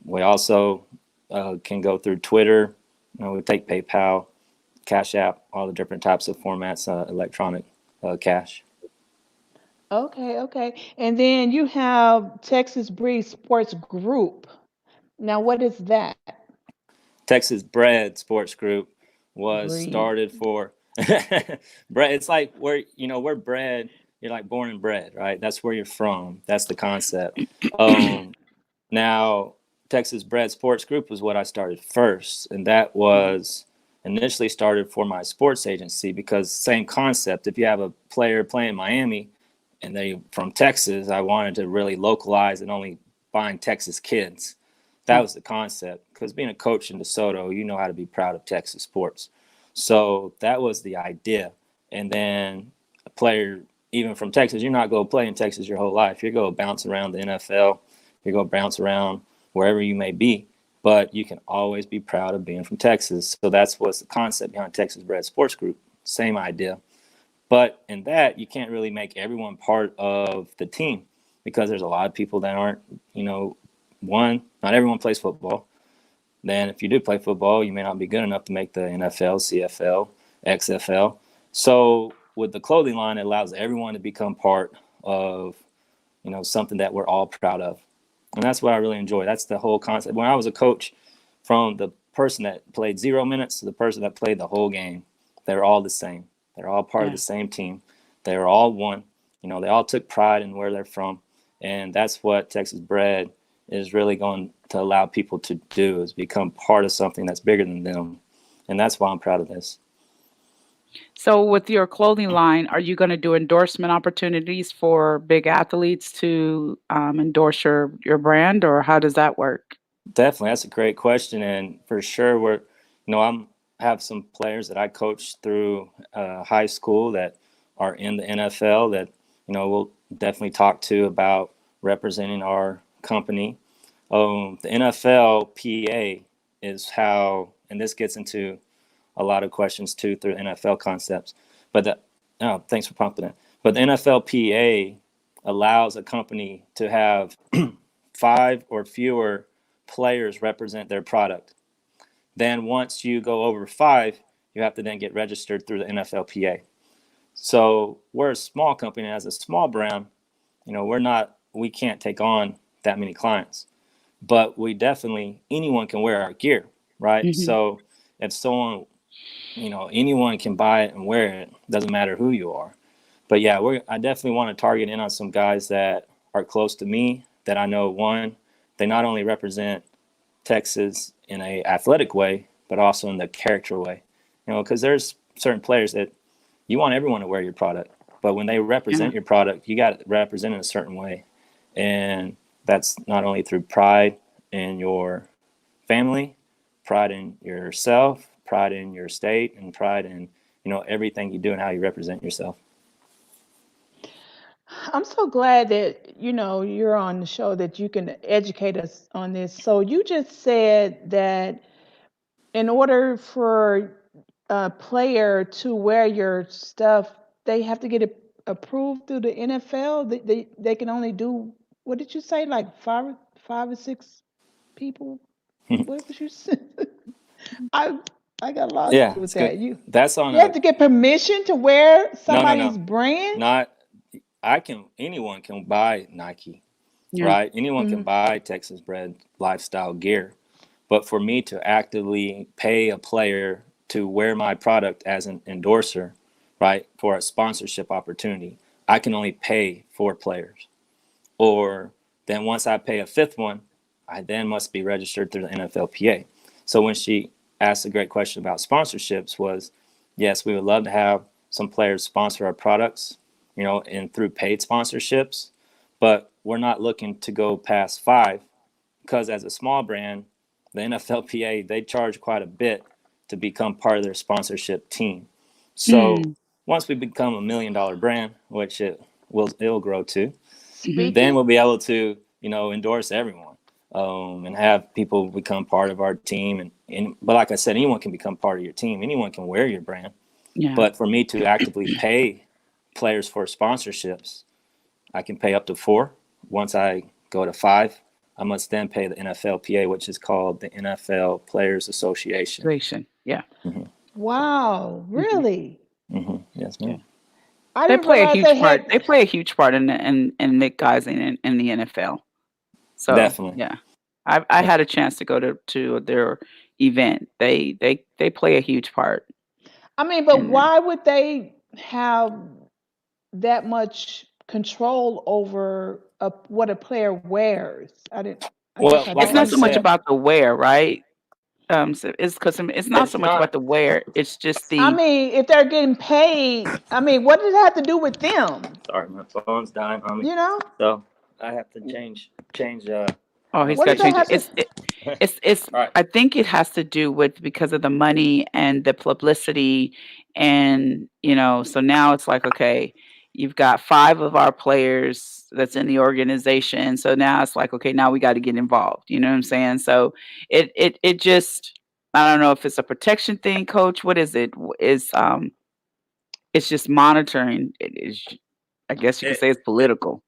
I: We also can go through Twitter. You know, we take PayPal, Cash App, all the different types of formats, electronic cash.
E: Okay, okay. And then you have Texas Breed Sports Group. Now, what is that?
I: Texas Bred Sports Group was
E: Breed.
I: started for bred. It's like we're bred. You're like born and bred, right? That's where you're from. That's the concept. Now, Texas Bred Sports Group was what I started first, and that was initially started for my sports agency because same concept. If you have a player playing Miami and they from Texas, I wanted to really localize and only find Texas kids. That was the concept because being a coach in DeSoto, you know how to be proud of Texas sports. So that was the idea. And then a player, even from Texas, you're not going to play in Texas your whole life. You're going to bounce around the NFL. You're going to bounce around wherever you may be. But you can always be proud of being from Texas. So that's what's the concept behind Texas Bred Sports Group. Same idea. But in that, you can't really make everyone part of the team because there's a lot of people that aren't, you know, not everyone plays football. Then if you do play football, you may not be good enough to make the NFL, CFL, XFL. So with the clothing line, it allows everyone to become part of, you know, something that we're all proud of. And that's what I really enjoy. That's the whole concept. When I was a coach, from the person that played 0 minutes to the person that played the whole game, they're all the same. They're all part of the same team. They were all one. You know, they all took pride in where they're from. And that's what Texas Bred is really going to allow people to do, is become part of something that's bigger than them. And that's why I'm proud of this.
F: So with your clothing line, are you going to do endorsement opportunities for big athletes to endorse your brand, or how does that work?
I: Definitely. That's a great question. And for sure, I'm have some players that I coached through high school that are in the NFL that, you know, we'll definitely talk to about representing our company. The NFL PA is how, and this gets into a lot of questions too through NFL concepts. But thanks for prompting it. But the NFL PA allows a company to have 5 or fewer players represent their product. Then once you go over 5, you have to then get registered through the NFLPA. So we're a small company, as a small brand, you know, we can't take on that many clients, but anyone can wear our gear, right? Mm-hmm. So if someone, you know, anyone can buy it and wear it, doesn't matter who you are. But yeah, I definitely want to target in on some guys that are close to me, that I know, they not only represent Texas in a athletic way, but also in the character way, you know, because there's certain players that you want everyone to wear your product, but when they represent your product, you got to represent in a certain way. And that's not only through pride in your family, pride in yourself, pride in your state and pride in, everything you do and how you represent yourself.
E: I'm so glad that you're on the show that you can educate us on this. So you just said that in order for a player to wear your stuff, they have to get it approved through the NFL. They can only do, what did you say, like five or six people? What was you saying? I I got lost
I: Yeah,
E: with
I: it's good.
E: that.
I: That's on
E: You have
I: a
E: to get permission to wear
I: no, no,
E: somebody's
I: no,
E: brand.
I: not. Anyone can buy Nike,
F: Yeah.
I: right? Anyone can
E: Mhm.
I: buy Texas bred lifestyle gear. But for me to actively pay a player to wear my product as an endorser, right, for a sponsorship opportunity, I can only pay 4 players. Or then once I pay a fifth one, I then must be registered through the NFLPA. So when she asked a great question about sponsorships was, yes, we would love to have some players sponsor our products, and through paid sponsorships, but we're not looking to go past 5 because as a small brand, the NFLPA, they charge quite a bit to become part of their sponsorship team. So
F: Mm.
I: once we become $1 million brand, which it'll grow to,
F: Mhm.
I: then
E: Speaking.
I: we'll be able to, endorse everyone, and have people become part of our team. But like I said, anyone can become part of your team. Anyone can wear your brand.
F: Yeah.
I: But for me to actively pay players for sponsorships, I can pay up to 4. Once I go to 5, I must then pay the NFLPA, which is called the NFL Players Association.
F: Yeah.
I: hmm
E: Wow,
F: Hmm.
E: really?
I: Yes,
F: Yeah.
I: ma'am.
E: I
F: They
E: didn't
F: play a
E: realize they
F: huge part.
E: had.
F: They play a huge part in Nick guys in the NFL. So
I: Definitely.
F: yeah, I had a chance to go to their event. They play a huge part
E: I mean, but
F: in there.
E: why would they have that much control over what a player wears? I didn't. I guess
I: Well,
E: I
F: It's
I: like
E: don't
I: I
F: not so much
I: said,
E: understand.
F: about the wear, right? So it's because it's not
I: it's
F: so much about
I: not.
F: the wear. It's just
E: I
F: the
E: mean, if they're getting paid, I mean, what does it have to do with them?
I: Sorry, my phone's dying on me,
E: You know,
I: so I have to change.
F: oh,
I: My
F: he's
E: what
F: got
E: does
F: to
E: that
F: change
I: schedule.
F: it.
E: have to?
F: It's
I: All right.
F: I think it has to do with because of the money and the publicity and so now it's like, okay, you've got 5 of our players that's in the organization. So now it's like, okay, now we got to get involved. You know what I'm saying? So it just I don't know if it's a protection thing, coach. What is it? It's just monitoring. It is I guess you could
I: It
F: say it's
I: it
F: political.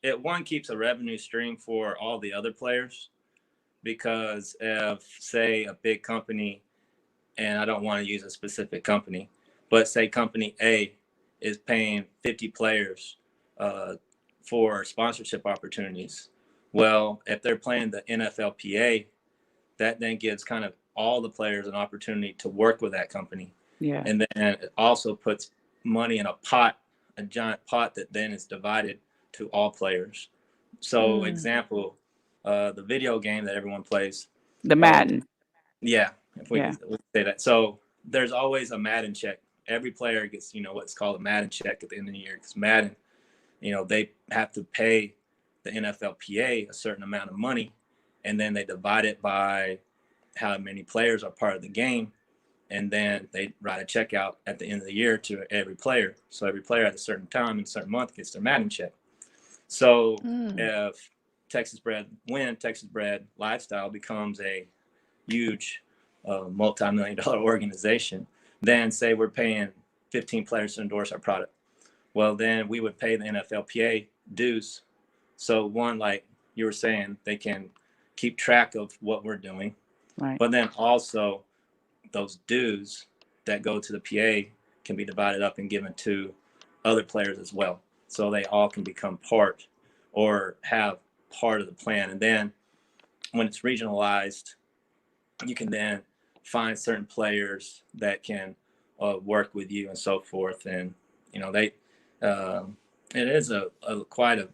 I: it one keeps a revenue stream for all the other players because if say a big company, and I don't want to use a specific company, but say company A is paying 50 players uh, for sponsorship opportunities. Well, if they're playing the NFLPA, that then gives kind of all the players an opportunity to work with that company.
F: Yeah.
I: And then it also puts money in a pot, a giant pot that then is divided to all players. So,
E: Mm,
I: example, the video game that everyone plays.
F: The
I: Uh,
F: Madden.
I: yeah, if we
F: Yeah.
I: could say that. So there's always a Madden check. Every player gets, what's called a Madden check at the end of the year. Because Madden, they have to pay the NFLPA a certain amount of money, and then they divide it by how many players are part of the game, and then they write a check out at the end of the year to every player. So every player at a certain time in a certain month gets their Madden check. So
E: mm.
I: if Texas Bred Lifestyle becomes a huge multi-million dollar organization, then say we're paying 15 players to endorse our product. Well, then we would pay the NFLPA dues. So one, like you were saying, they can keep track of what we're doing,
F: Right.
I: but then also those dues that go to the PA can be divided up and given to other players as well. So they all can become part or have part of the plan. And then when it's regionalized, you can then find certain players that can work with you and so forth. And, they, it is quite a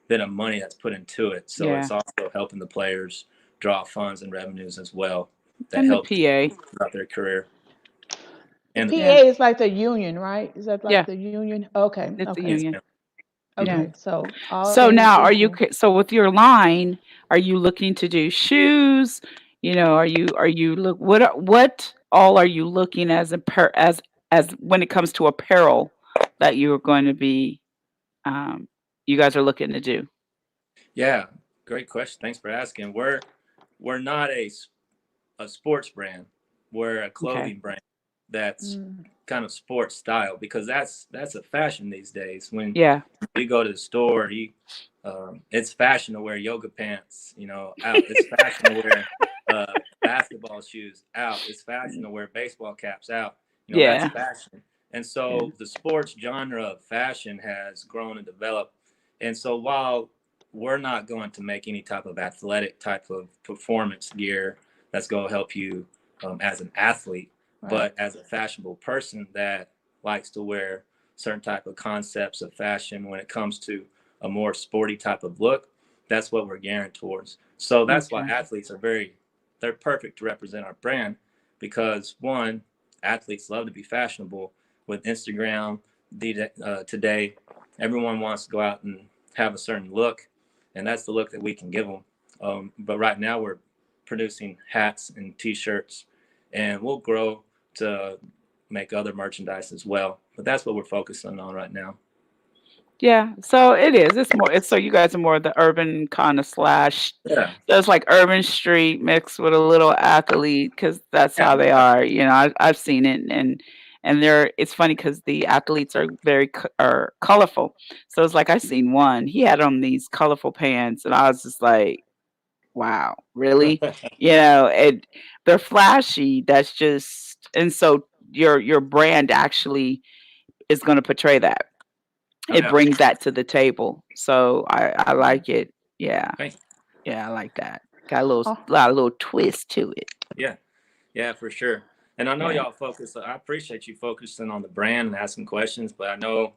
I: bit of money that's put into it. So
F: Yeah.
I: it's also helping the players draw funds and revenues as well that
F: And the
I: help
F: PA.
I: throughout their career.
E: The
I: And
F: Yeah.
E: PA is like the union, right? Is that like
F: Yeah.
E: the union? Okay,
F: It's the
E: okay,
I: yes,
F: union.
I: ma'am.
F: Yeah.
I: hmm
E: okay. So all
F: So
E: things
F: now are you
E: equal.
F: so with your line, are you looking to do shoes? You know, are you look what all are you looking as when it comes to apparel that you're going to be you guys are looking to do?
I: Yeah, great question. Thanks for asking. We're not a sports brand. We're a
F: Okay.
I: clothing brand that's
E: Mm.
I: kind of sports style because that's a fashion these days. When
F: Yeah.
I: you go to the store, it's fashion to wear yoga pants, out. It's fashion to wear basketball shoes out. It's fashion to wear baseball caps out. That's
F: Yeah.
I: fashion. And
F: Yeah.
I: so the sports genre of fashion has grown and developed. And so while we're not going to make any type of athletic type of performance gear that's going to help you as an athlete,
E: Right.
I: but as a fashionable person that likes to wear certain type of concepts of fashion when it comes to a more sporty type of look, that's what we're gearing towards. So that's why
F: Okay.
I: athletes they're perfect to represent our brand because one, athletes love to be fashionable with Instagram. Today, everyone wants to go out and have a certain look, and that's the look that we can give them. But right now, we're producing hats and T-shirts, and we'll grow to make other merchandise as well. But that's what we're focusing on right now.
F: Yeah, so it is. It's more. It's so you guys are more the urban kind of slash.
I: Yeah,
F: So it's like urban street mixed with a little athlete because that's
I: yeah,
F: how they are. You know, I've seen it, and they're. It's funny because the athletes are are colorful. So it's like I seen one. He had on these colorful pants, and I was just like, wow, really? You know, and they're flashy. That's just, and so your brand actually is going to portray that.
I: oh
F: It
I: yeah.
F: brings that to the table. So I like it. Yeah.
I: Thank you.
F: Yeah, I like that. Got a little
E: Oh,
F: lot of little twist to it.
I: Yeah, yeah, for sure. And I know
F: Yeah.
I: y'all focus. I appreciate you focusing on the brand and asking questions, but I know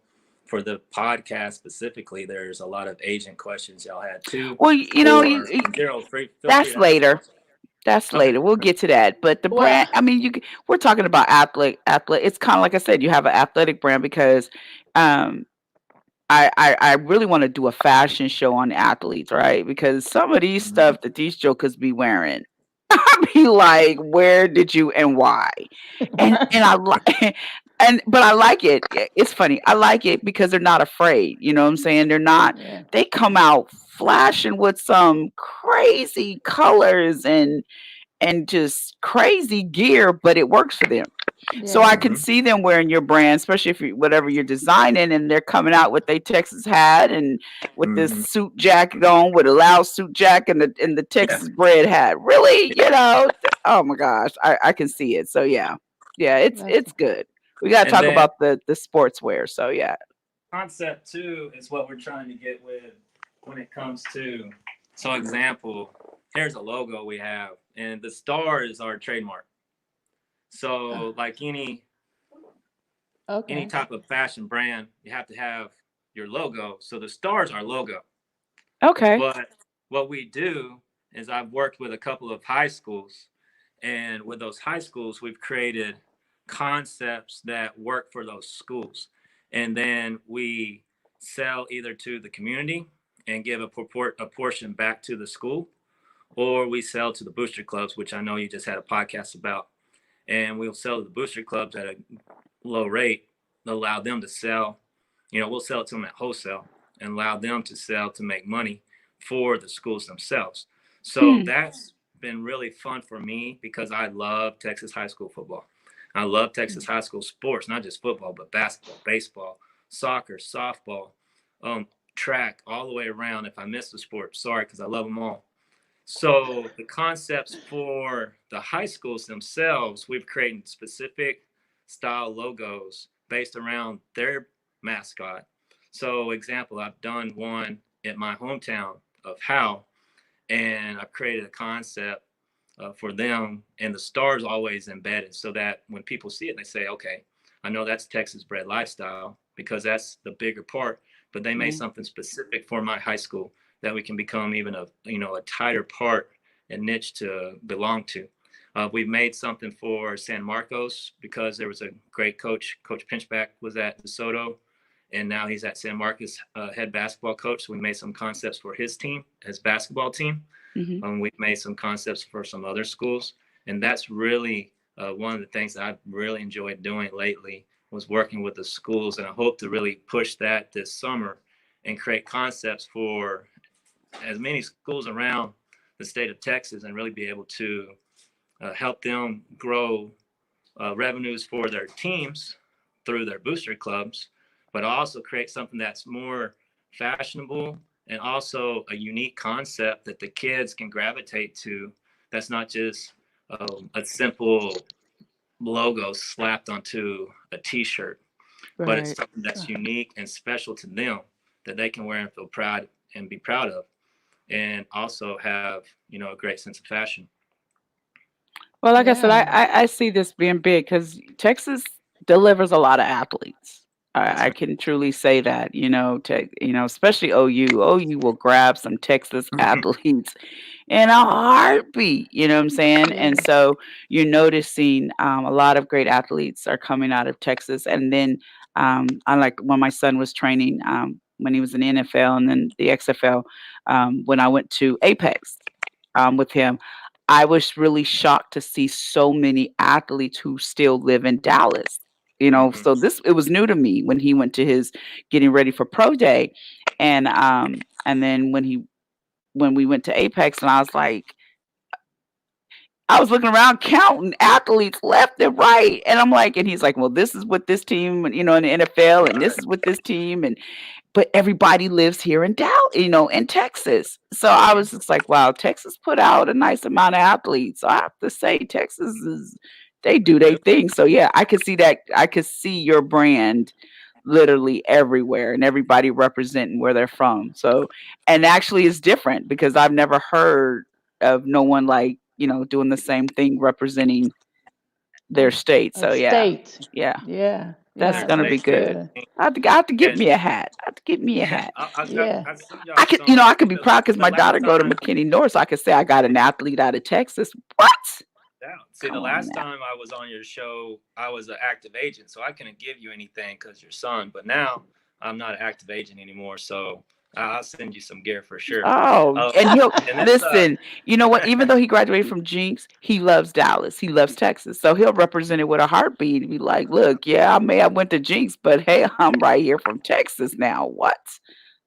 I: for the podcast specifically, there's a lot of agent questions y'all had too,
F: Well,
I: or in general. Feel free
F: that's
I: to ask
F: later.
I: questions.
F: That's
I: Okay.
F: later. We'll get to that. But the
E: well,
F: brand, I mean, we're talking about athlete. It's kind of like I said, you have an athletic brand because um I really want to do a fashion show on athletes, right? Because some of these
I: Mhm.
F: stuff that these jokers be wearing, I be like, where did you and why? And I like and but I like it. It's funny. I like it because they're not afraid. You know what I'm saying? They're not.
E: yeah,
F: They come out flashing with some crazy colors and just crazy gear, but it works for them. So
E: yeah,
F: I can
I: Mhm.
F: see them wearing your brand, especially if you whatever you're designing, and they're coming out with their Texas hat and with this
I: Mhm.
F: suit jacket on, with a loud suit jacket and the
I: Yeah.
F: Texas bread hat. Really, oh my gosh, I can see it. So yeah, yeah,
E: that's
F: it's good. We got to
I: And
F: talk
I: then
F: about the sportswear. So yeah,
I: concept two is what we're trying to get with when it comes to. So example, here's a logo we have, and the star is our trademark.
E: uh,
I: So like any
E: okay.
I: type of fashion brand, you have to have your logo. So the star is our logo.
F: okay.
I: But what we do is I've worked with a couple of high schools, and with those high schools, we've created concepts that work for those schools. And then we sell either to the community and give a portion back to the school, or we sell to the booster clubs, which I know you just had a podcast about. And we'll sell to the booster clubs at a low rate, allow them to sell. We'll sell it to them at wholesale and allow them to sell to make money for the schools themselves. So
F: Hmm.
I: that's been really fun for me because I love Texas high school football. I love Texas high school sports, not just football, but basketball, baseball, soccer, softball, track, all the way around. If I miss a sport, sorry, because I love them all. So the concepts for the high schools themselves, we've created specific style logos based around their mascot. So example, I've done one at my hometown of Howe, and I've created a concept for them, and the star's always embedded so that when people see it, they say, okay, I know that's Texas bred lifestyle because that's the bigger part, but they made
F: Yeah.
I: something specific for my high school that we can become even a tighter part and niche to belong to. We've made something for San Marcos because there was a great coach. Coach Pinchback was at DeSoto, and now he's at San Marcos, head basketball coach. So we made some concepts for his team, his basketball team. We've made some concepts for some other schools, and that's really one of the things that I've really enjoyed doing lately was working with the schools, and I hope to really push that this summer and create concepts for as many schools around the state of Texas and really be able to help them grow revenues for their teams through their booster clubs, but also create something that's more fashionable and also a unique concept that the kids can gravitate to. That's not just a simple logo slapped onto a t-shirt, but it's something that's unique and special to them that they can wear and feel proud and be proud of, and also have, a great sense of fashion.
F: Well, like I said, I see this being big because Texas delivers a lot of athletes. I can truly say that, especially OU. OU will grab some Texas athletes in a heartbeat. You know what I'm saying? And so you're noticing a lot of great athletes are coming out of Texas. And then I like when my son was training when he was in the NFL and then the XFL, when I went to Apex with him. I was really shocked to see so many athletes who still live in Dallas. So it was new to me when he went to his getting ready for pro day, and then when we went to Apex, and I was looking around counting athletes left and right, and I'm like, and he's like, well, this is what this team, in the NFL, and this is what this team, but everybody lives here in Dallas, in Texas. So I was just like, wow, Texas put out a nice amount of athletes. So I have to say, they do their thing. So yeah, I could see that. I could see your brand literally everywhere and everybody representing where they're from. So, and actually it's different because I've never heard of no one doing the same thing representing their state. So yeah.
E: Yeah.
F: That's gonna be good. I have to get me a hat. I have to get me a hat. I could, I could be proud because my daughter go to McKinney North, so I could say I got an athlete out of Texas. What?
I: See, the last time I was on your show, I was an active agent, so I couldn't give you anything because your son. But now I'm not an active agent anymore, so I'll send you some gear for sure.
F: Oh, and he'll listen. You know what? Even though he graduated from Jinx, he loves Dallas. He loves Texas, so he'll represent it with a heartbeat. Be like, look, yeah, I went to Jinx, but hey, I'm right here from Texas now. What?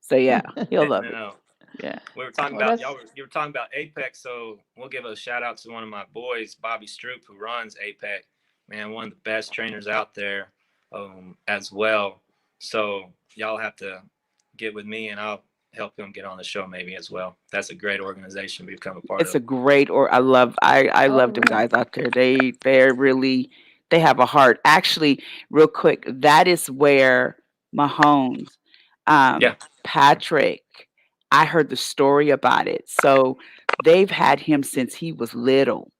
F: So yeah, he'll love it. Yeah.
I: We were talking about you were talking about Apex, so we'll give a shout out to one of my boys, Bobby Stroop, who runs Apex. Man, one of the best trainers out there, as well. So y'all have to get with me, and I'll help him get on the show maybe as well. That's a great organization to become a part of.
F: It's a great, I love them guys out there. They're really, they have a heart. Actually, real quick, that is where Mahomes, Patrick. I heard the story about it. So they've had him since he was little.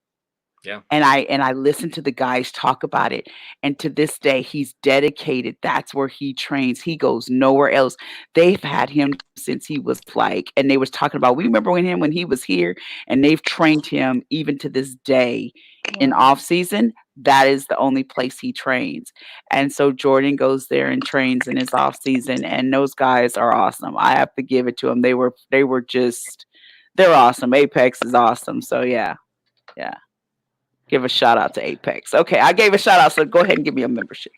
I: Yeah.
F: And I listened to the guys talk about it. And to this day, he's dedicated. That's where he trains. He goes nowhere else. They've had him since he was and they was talking about, we remember when he was here, and they've trained him even to this day in off season. That is the only place he trains. And so Jordan goes there and trains in his off season, and those guys are awesome. I have to give it to them. They're awesome. Apex is awesome. So yeah. Give a shout out to Apex. Okay, I gave a shout out, so go ahead and give me a membership.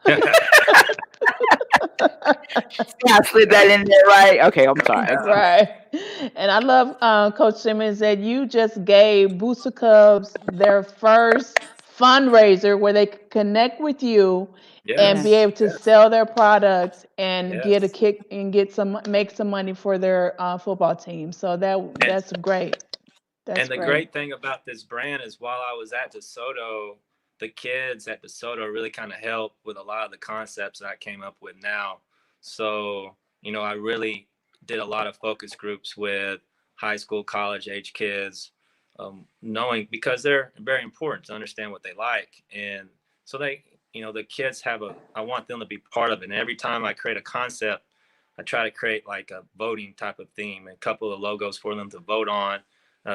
F: I slid that in there, right? Okay, I'm sorry.
E: Right. And I love, Coach Simmons, that you just gave Booster Cubs their first fundraiser where they could connect with you and be able to sell their products and get a kick and make some money for their football team. So that's great.
I: And the great thing about this brand is while I was at DeSoto, the kids at DeSoto really kind of helped with a lot of the concepts that I came up with now. So, I really did a lot of focus groups with high school, college age kids, knowing because they're very important to understand what they like. And so they, the kids I want them to be part of it. And every time I create a concept, I try to create like a voting type of theme, a couple of logos for them to vote on.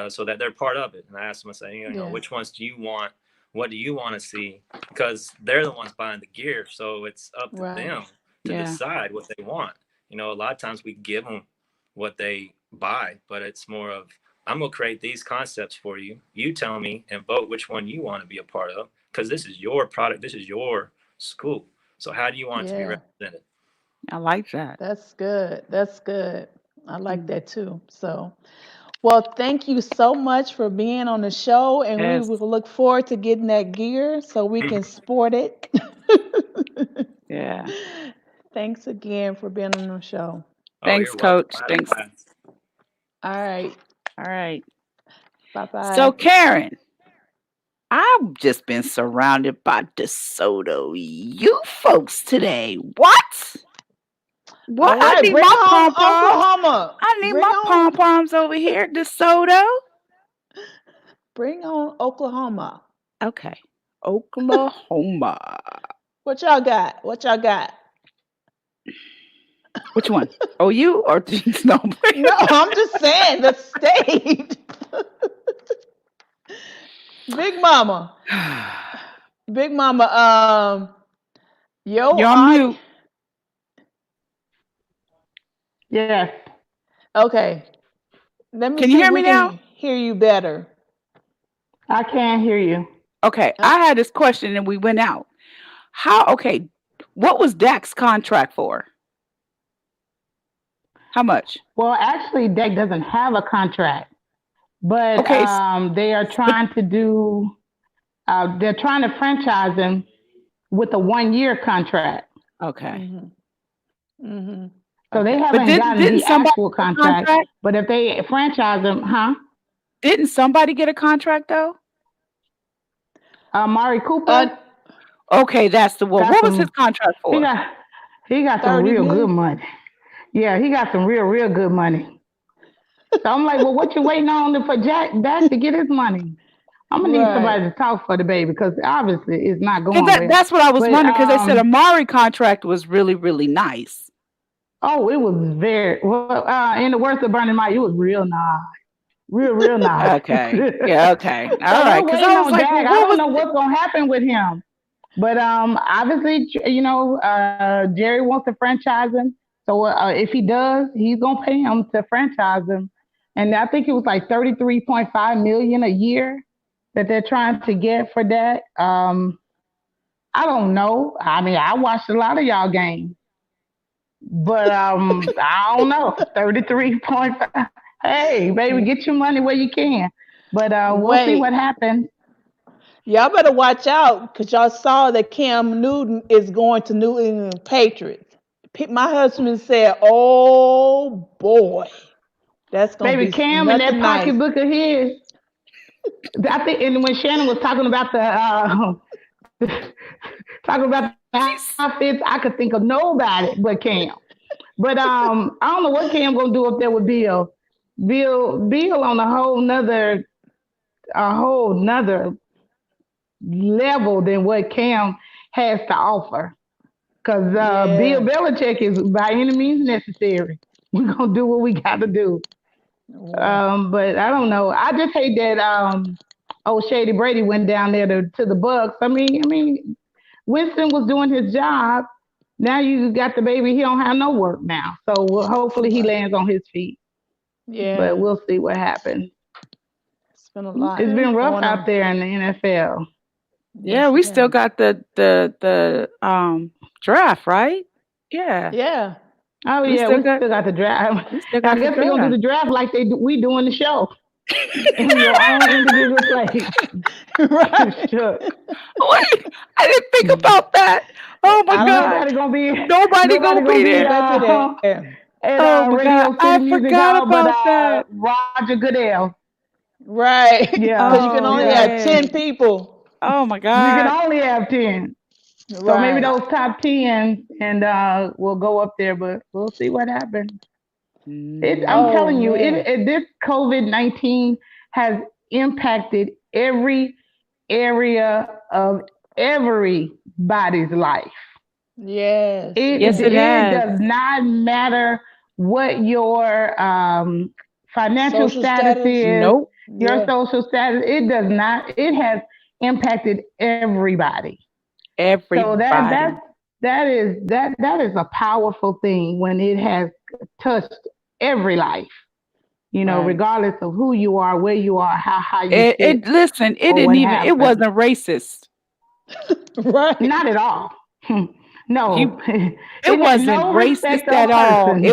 I: So that they're part of it. And I asked them, I say, which ones do you want? What do you want to see? Because they're the ones buying the gear. So it's up to them to decide what they want. A lot of times we give them what they buy, but it's more of I'm going to create these concepts for you. You tell me and vote which one you want to be a part of, because this is your product. This is your school. So how do you want it to be
E: Yeah,
I: represented?
F: I like that.
E: that's good. That's good. I like
F: Mm.
E: that too. So, well, thank you so much for being on the show, and we
F: Yes.
E: will look forward to getting that gear so we can sport it.
F: Yeah.
E: Thanks again for being on the show.
I: Oh,
F: Thanks,
I: you're welcome.
F: Coach.
I: I had a
F: Thanks.
I: blast.
E: All right.
F: All right.
E: Bye
F: So,
E: bye.
F: Karen, I've just been surrounded by DeSoto you folks today. What? What?
E: All
F: I
E: right.
F: need
E: Bring
F: my
E: home
F: pom poms.
E: Oklahoma.
F: I need
E: Bring
F: my pom
E: on,
F: poms over here, DeSoto.
E: bring on Oklahoma.
F: Okay. Oklahoma.
E: What y'all got? What y'all got?
F: Which one? Oh, you or no?
E: No, I'm just saying the state. Big Mama. Big Mama. Yo,
F: You're on mute.
H: Yes,
E: Okay. Let me
F: Can you
E: see if
F: hear
E: we
F: me now?
E: can hear you better.
H: I can't hear you.
F: Okay.
E: Uh,
F: I had this question and we went out. Okay. What was Dak's contract for? How much?
H: Well, actually, Dak doesn't have a contract, but
F: Okay.
H: they are
F: But
H: trying to do. They're trying to franchise him with a 1 year contract.
F: okay.
E: Mm-hmm.
H: So they
F: Okay. But
H: haven't
F: didn't
H: gotten
F: didn't
H: the
F: somebody
H: actual
F: get a
H: contract.
F: contract?
H: But if they franchise him,
F: Didn't somebody get a contract though?
H: Amari
E: Uh,
H: Cooper
F: Okay, that's the one.
H: got
F: What was his
H: some.
F: contract
H: He
F: for?
H: got he got some
E: 30
H: real good
E: million.
H: money. Yeah, he got some real good money. So I'm like, well, what you waiting on for Dak to get his money? I'm gonna need
E: Right.
H: somebody to talk for the baby because obviously it's not
F: Because
H: going well.
F: that's what I was
H: But
F: wondering. Because they said Amari contract was really really nice.
H: oh, it was very well. In the words of Bernie Mac, it was real nice, real nice.
F: Okay. Yeah. Okay. All
H: So
F: right.
H: we're
F: Because I
H: waiting
F: was
H: on
F: like, well,
H: Dak. I
F: what
H: don't
F: was?
H: know what's gonna happen with him. But obviously, Jerry wants to franchise him. So if he does, he's gonna pay him to franchise him. And I think it was like 33.5 million a year that they're trying to get for that. I don't know. I mean, I watched a lot of y'all games, but I don't know. 33.5. Hey, baby, get your money where you can. But we'll see what
E: Wait.
H: happens.
E: Y'all better watch out because y'all saw that Cam Newton is going to New England Patriots. My husband said, "Oh boy, that's gonna
H: Baby
E: be
H: Cam and that
E: nothing nice."
H: pocketbook of his. I think, and when Shannon was talking about talking about the
F: She's
H: outfits, I could think of nobody but Cam. But I don't know what Cam gonna do up there with Bill. Bill on a whole nother level than what Cam has to offer. Because Bill
E: Yeah.
H: Belichick is by any means necessary. We're gonna do what we got to do.
E: Well,
H: But I don't know. I just hate that old Shady Brady went down there to the Bucks. I mean, Winston was doing his job. Now you got the baby. He don't have no work now. So hopefully he
E: right.
H: lands on his feet. But
E: Yeah.
H: we'll see what happens.
E: It's been a lot
H: It's been rough
E: going
H: out
E: on.
H: there in the NFL.
F: yeah.
E: Yes,
F: We
E: it
F: still
E: has.
F: got the draft, right? Yeah.
E: Yeah.
H: Oh
F: We
H: yeah,
F: still
H: we
F: got
H: still got the draft.
F: we still
H: I
F: got the
H: guess they're gonna do
F: draft.
H: the draft like we doing the show in your own individual place.
E: Right.
H: Sure.
F: Wait, I didn't think about that. Oh my
E: I know.
F: God.
H: Nobody gonna be
F: Nobody
H: nobody
F: gonna
H: gonna
F: be
H: be
F: there.
E: Nobody there.
H: at
F: Oh my God.
H: Radio City
F: I
H: Music
F: forgot
H: Hall, but
F: about that.
H: Roger Goodell.
E: Right. Because you
H: Yeah,
E: can
F: Oh
E: only
H: yeah.
E: have 10
F: man.
E: people.
F: Oh my
H: You can
F: God.
H: only have 10. So maybe
E: Right.
H: those top 10 and will go up there, but we'll see what happens. I'm
F: Mm,
E: Oh
H: telling you,
E: man.
H: this COVID-19 has impacted every area of everybody's life.
E: Yes.
F: yes, it
E: Yes.
H: It
F: has.
H: does not matter what your financial
E: Social
H: status
E: status.
H: is,
F: Nope.
H: your
E: Yeah.
H: social status. It does not. It has impacted everybody. So
F: Everybody.
H: that is a powerful thing when it has touched every life.
F: Right.
H: regardless of who you are, where you are, how you sit,
F: It listen, it
H: or
F: didn't
H: what
F: even it
H: happened.
F: wasn't racist.
E: Right.
H: Not at all.
F: He
H: No,
F: It
H: it had
F: wasn't
H: no
F: racist
H: respect of
F: at all.
H: person.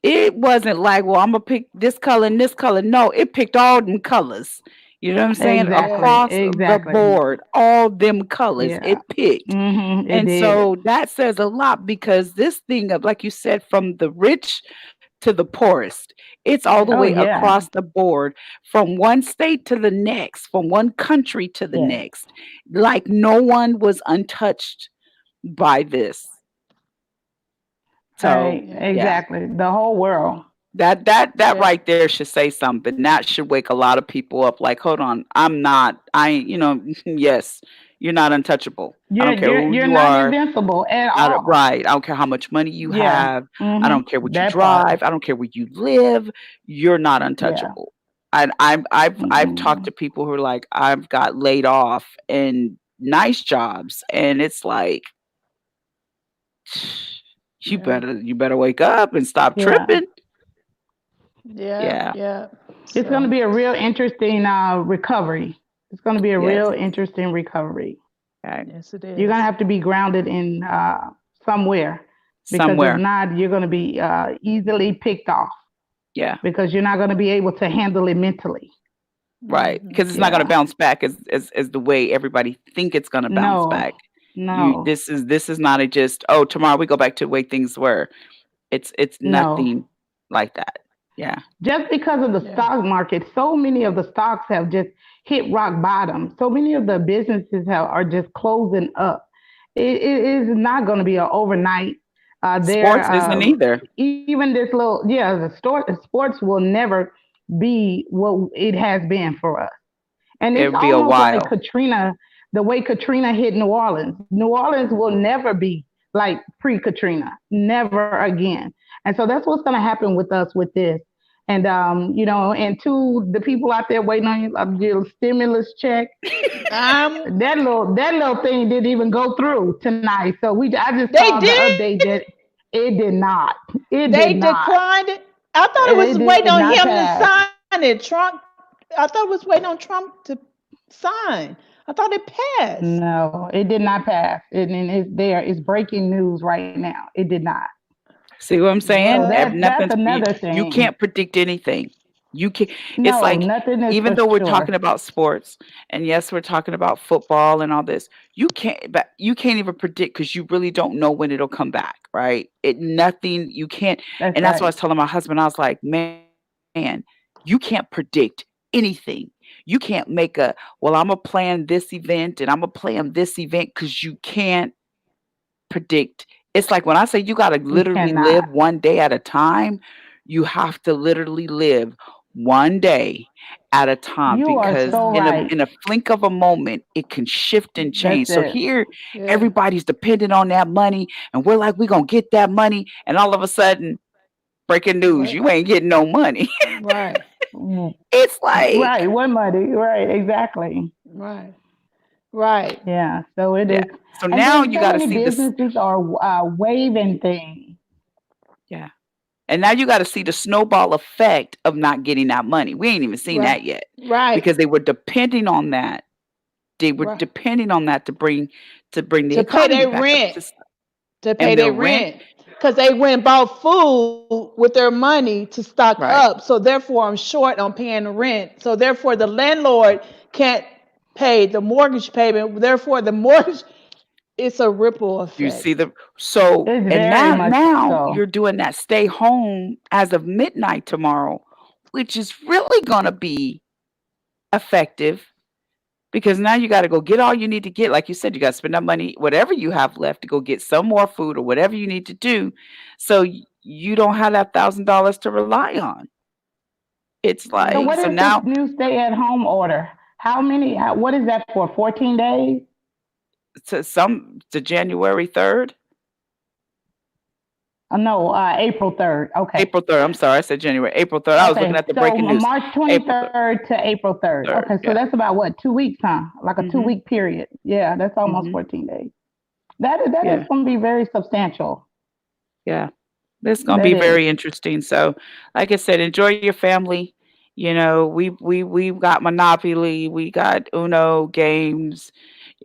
F: It wasn't like, well, I'm gonna pick this color and this color. No, it picked all them colors. You know what I'm saying?
H: Exactly,
E: Yes.
F: Across the
H: exactly.
F: board, all them colors
H: Yeah.
F: it picked.
H: It
F: And
H: did.
F: so that says a lot because this thing of, like you said, from the rich to the poorest, it's all the
E: Yeah.
H: Oh
F: way
H: yeah.
F: across the board, from one state to the next, from one country to the
H: Yeah.
F: next. Like no one was untouched by this. So yeah,
H: Exactly. The whole world.
F: that
E: Yeah.
F: right there should say something. That should wake a lot of people up. Like, hold on, yes, you're not untouchable. I
H: You're
F: don't care
H: you're
F: who
H: you're
F: you
H: not
F: are.
H: invincible at
F: I don't,
H: all.
F: right. I don't care how much money you
H: Yeah.
F: have. I don't care what you
H: That part.
F: drive. I don't care where you live. You're not
H: Yeah.
F: untouchable. And I've talked to
H: Mm-mm.
F: people who are like, I've got laid off and nice jobs, and it's like,
E: Yeah.
F: you better wake up and stop
H: Yeah.
F: tripping.
E: Yeah.
F: Yeah.
E: Yeah.
H: It's going to
E: So
H: be a real interesting recovery. It's going to be a
F: Yes.
H: real interesting recovery.
F: Okay.
E: yes, it
H: You're going to
E: is.
H: have to be grounded in somewhere, because if
F: Somewhere.
H: not, you're going to be easily picked off,
F: Yeah.
H: because you're not going to be able to handle it mentally.
F: Right.
E: Hmm.
F: Because it's not going to
H: Yeah.
F: bounce back as the way everybody think it's going to bounce
H: No.
F: back.
H: No.
F: This is not a just, oh, tomorrow we go back to the way things were. It's
H: No.
F: nothing like that. Yeah.
H: Just because of the
E: Yeah.
H: stock market, so many of the stocks have just hit rock bottom. So many of the businesses are just closing up. It is not going to be an overnight. There,
F: Sports isn't either.
H: even this little, yeah, sports will never be what it has been for us. And it's
F: It'll be a
H: almost like
F: while.
H: Katrina, the way Katrina hit New Orleans. New Orleans will never be like pre Katrina, never again. And so that's what's going to happen with us with this. And, and to the people out there waiting on your stimulus check,
E: Um,
H: that little thing didn't even go through tonight. So I just
E: they
H: saw the
E: did.
H: update that it did not. It did
E: They
H: not.
E: declined it. I thought it was
H: It
E: waiting
H: did
E: on
H: not
E: him to
H: pass.
E: sign it. Trump. I thought it was waiting on Trump to sign. I thought it passed.
H: No, it did not pass. And it's there. It's breaking news right now. It did not.
F: See what I'm
H: So
F: saying?
E: What?
H: that's
F: Nothing's
H: another
F: you
H: thing.
F: can't predict anything. You can It's
H: No,
F: like,
H: nothing is
F: even
H: for
F: though we're
H: sure.
F: talking about sports, and yes, we're talking about football and all this, you can't even predict because you really don't know when it'll come back, right? You can't.
H: That's
F: And that's what I
H: right.
F: was telling my husband. I was like, man, you can't predict anything. You can't make well, I'm gonna plan this event and I'm gonna plan this event, because you can't predict. It's like when I say you got to
H: You
F: literally live
H: cannot.
F: one day at a time, you have to literally live one day at a time,
H: You are
F: because
H: so
E: Hmm.
H: right.
F: in a flink of a moment it can shift and
H: That's
F: change. So
H: it.
F: here
E: Yeah.
F: everybody's dependent on that money, and we're like, we're going to get that money, and all of a sudden, breaking news,
E: What?
F: you ain't getting no money.
E: Right.
H: Mm,
F: It's like,
H: right. What money? Right. Exactly.
E: Right. Right.
H: Yeah. So it
F: yeah.
H: is.
F: So
H: And
F: now
H: then
F: you
H: so
F: got to
H: many
F: see this.
H: businesses are waiving things.
F: Yeah. And now you got to see the snowball effect of not getting that money. We ain't even seen
E: Right.
F: that yet,
E: Right.
F: because they were depending on that. They were
E: Right.
F: depending on that to bring the
E: To pay
F: economy
E: their
F: back up,
E: rent. To pay
F: and their
E: their
F: rent,
E: rent. Because they went and bought food with their money to stock
F: right?
E: up. So therefore I'm short on paying the rent. So therefore the landlord can't pay the mortgage payment. Therefore the mortgage, it's a ripple
F: You see
E: effect.
F: the so
H: It's
F: and
H: very much
F: now
H: so.
F: you're doing that stay home as of midnight tomorrow, which is really gonna be effective, because now you got to go get all you need to get. Like you said, you got to spend that money, whatever you have left, to go get some more food or whatever you need to do, so you don't have that $1,000 to rely on. It's
H: So
F: like,
H: what
F: so
H: is this
F: now
H: new stay-at-home order? What is that for? 14 days?
F: to January 3rd,
H: No, April 3rd. Okay.
F: April 3rd. I'm sorry, I said January, April 3rd. I was looking
H: Okay.
F: at the
H: So
F: breaking news.
H: March
F: April 3rd.
H: 23rd to April 3rd.
F: 3rd.
H: Okay. So
F: Yeah.
H: that's about what, 2 weeks, huh? Like a
F: Mhm.
H: 2-week period. Yeah, that's almost
F: Mhm.
H: 14 days. That is
F: Yeah.
H: going to be very substantial.
F: Yeah. This is gonna
H: That
F: be
H: is.
F: very interesting. So, like I said, enjoy your family. You know, we've got Monopoly, we got Uno games.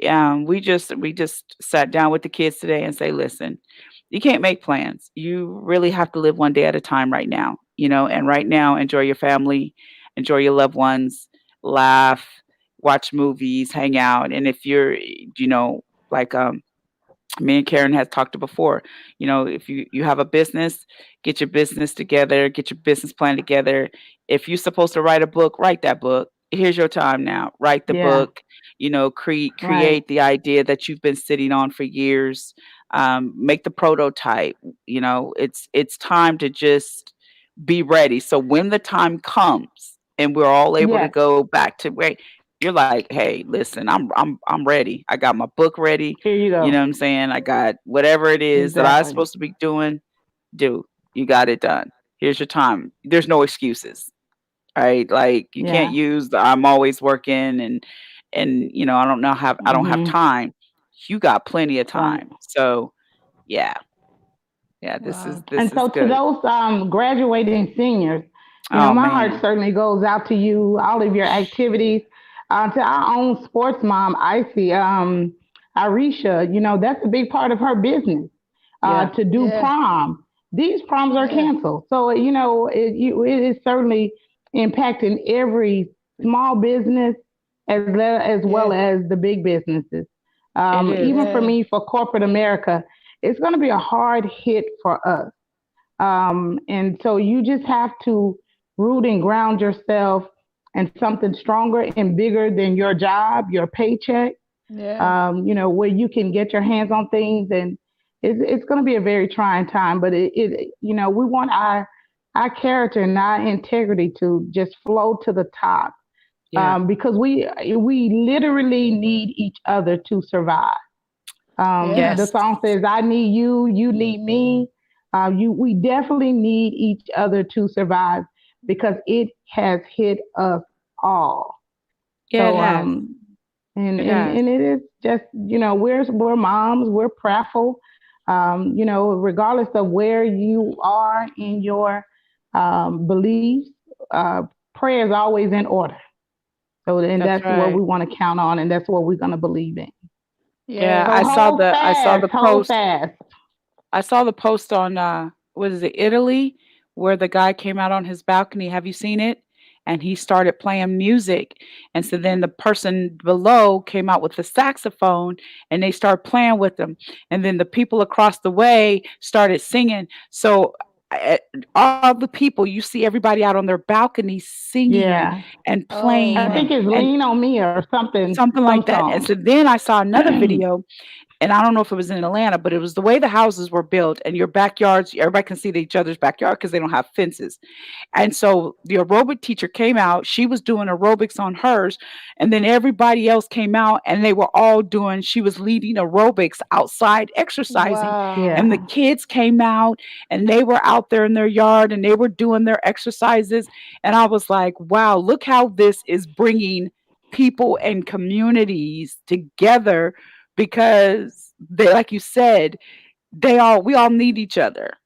F: We just sat down with the kids today and say, listen, you can't make plans. You really have to live one day at a time right now. You know, and right now, enjoy your family, enjoy your loved ones, laugh, watch movies, hang out. And if you're, like me and Karen has talked to before. You know, if you have a business, get your business together, get your business plan together. If you're supposed to write a book, write that book. Here's your time now. Write the
H: Yeah.
F: book. You know,
H: Right.
F: create the idea that you've been sitting on for years. Make the prototype. You know, it's time to just be ready. So when the time comes and we're all able to
H: Yes.
F: go back to where you're like, hey, listen, I'm ready. I got my book ready.
H: Here you
F: You know
H: go.
F: what I'm saying? I got whatever it is that I'm
H: Exactly.
F: supposed to be doing, do. You got it done. Here's your time. There's no excuses. Right? Like you can't
H: Yeah.
F: use the I'm always working and I don't have
H: Hmm.
F: time. You got plenty of
H: Right.
F: time. So yeah. Yeah, this is
E: Wow.
F: this
H: And
F: is
H: so to
F: good.
H: those graduating seniors,
F: Oh
H: my heart
F: man.
H: certainly goes out to you, all of your activities. To our own sports mom, Icy, Arisha, that's a big part of her business.
F: Yeah.
H: To do
E: Yeah.
H: prom, these proms are
E: Yeah.
H: canceled. So, it is certainly impacting every small business as well
E: Yeah.
H: as the big businesses.
F: It is.
H: Even for
E: Yeah.
H: me, for corporate America, it's going to be a hard hit for us. And so you just have to root and ground yourself in something stronger and bigger than your job, your paycheck,
E: Yeah.
H: where you can get your hands on things. And it's going to be a very trying time, but we want our character and our integrity to just flow to the top,
F: Yeah.
H: because we literally need each other to survive. The
F: Yes.
E: Yes.
H: song says, "I need you, you need me." We definitely need each other to survive because it has hit us all.
F: Yeah, it
H: So,
F: has. It has.
H: and it is just, we're moms, we're prayerful. Regardless of where you are in your beliefs, uh, prayer is always in order. So, and
F: That's
H: that's what
F: right.
H: we want to count on, and that's what we're going to believe in.
F: Yeah,
H: So
E: Yes.
H: hold fast.
F: I saw the post on what is it, Italy, where the guy came out on his balcony. Have you seen it? And he started playing music. And so then the person below came out with the saxophone and they started playing with them. And then the people across the way started singing. So uh, all the people, you see everybody out on their balconies singing
H: Yeah.
F: and
E: Oh
H: I
F: playing
H: think
E: wow.
H: it's
F: and
H: Lean on Me or something,
F: something
H: some
F: like that. And
H: song.
F: so then I saw another video and I don't know if it was in Atlanta, but it was the way the houses were built and your backyards, everybody can see each other's backyard because they don't have fences. And so the aerobic teacher came out, she was doing aerobics on hers, and then everybody else came out and they were all doing, she was leading aerobics outside exercising.
E: Wow.
F: And the
H: Yeah.
F: kids came out and they were out there in their yard and they were doing their exercises. And I was like, wow, look how this is bringing people and communities together because they, like you said, we all need each other.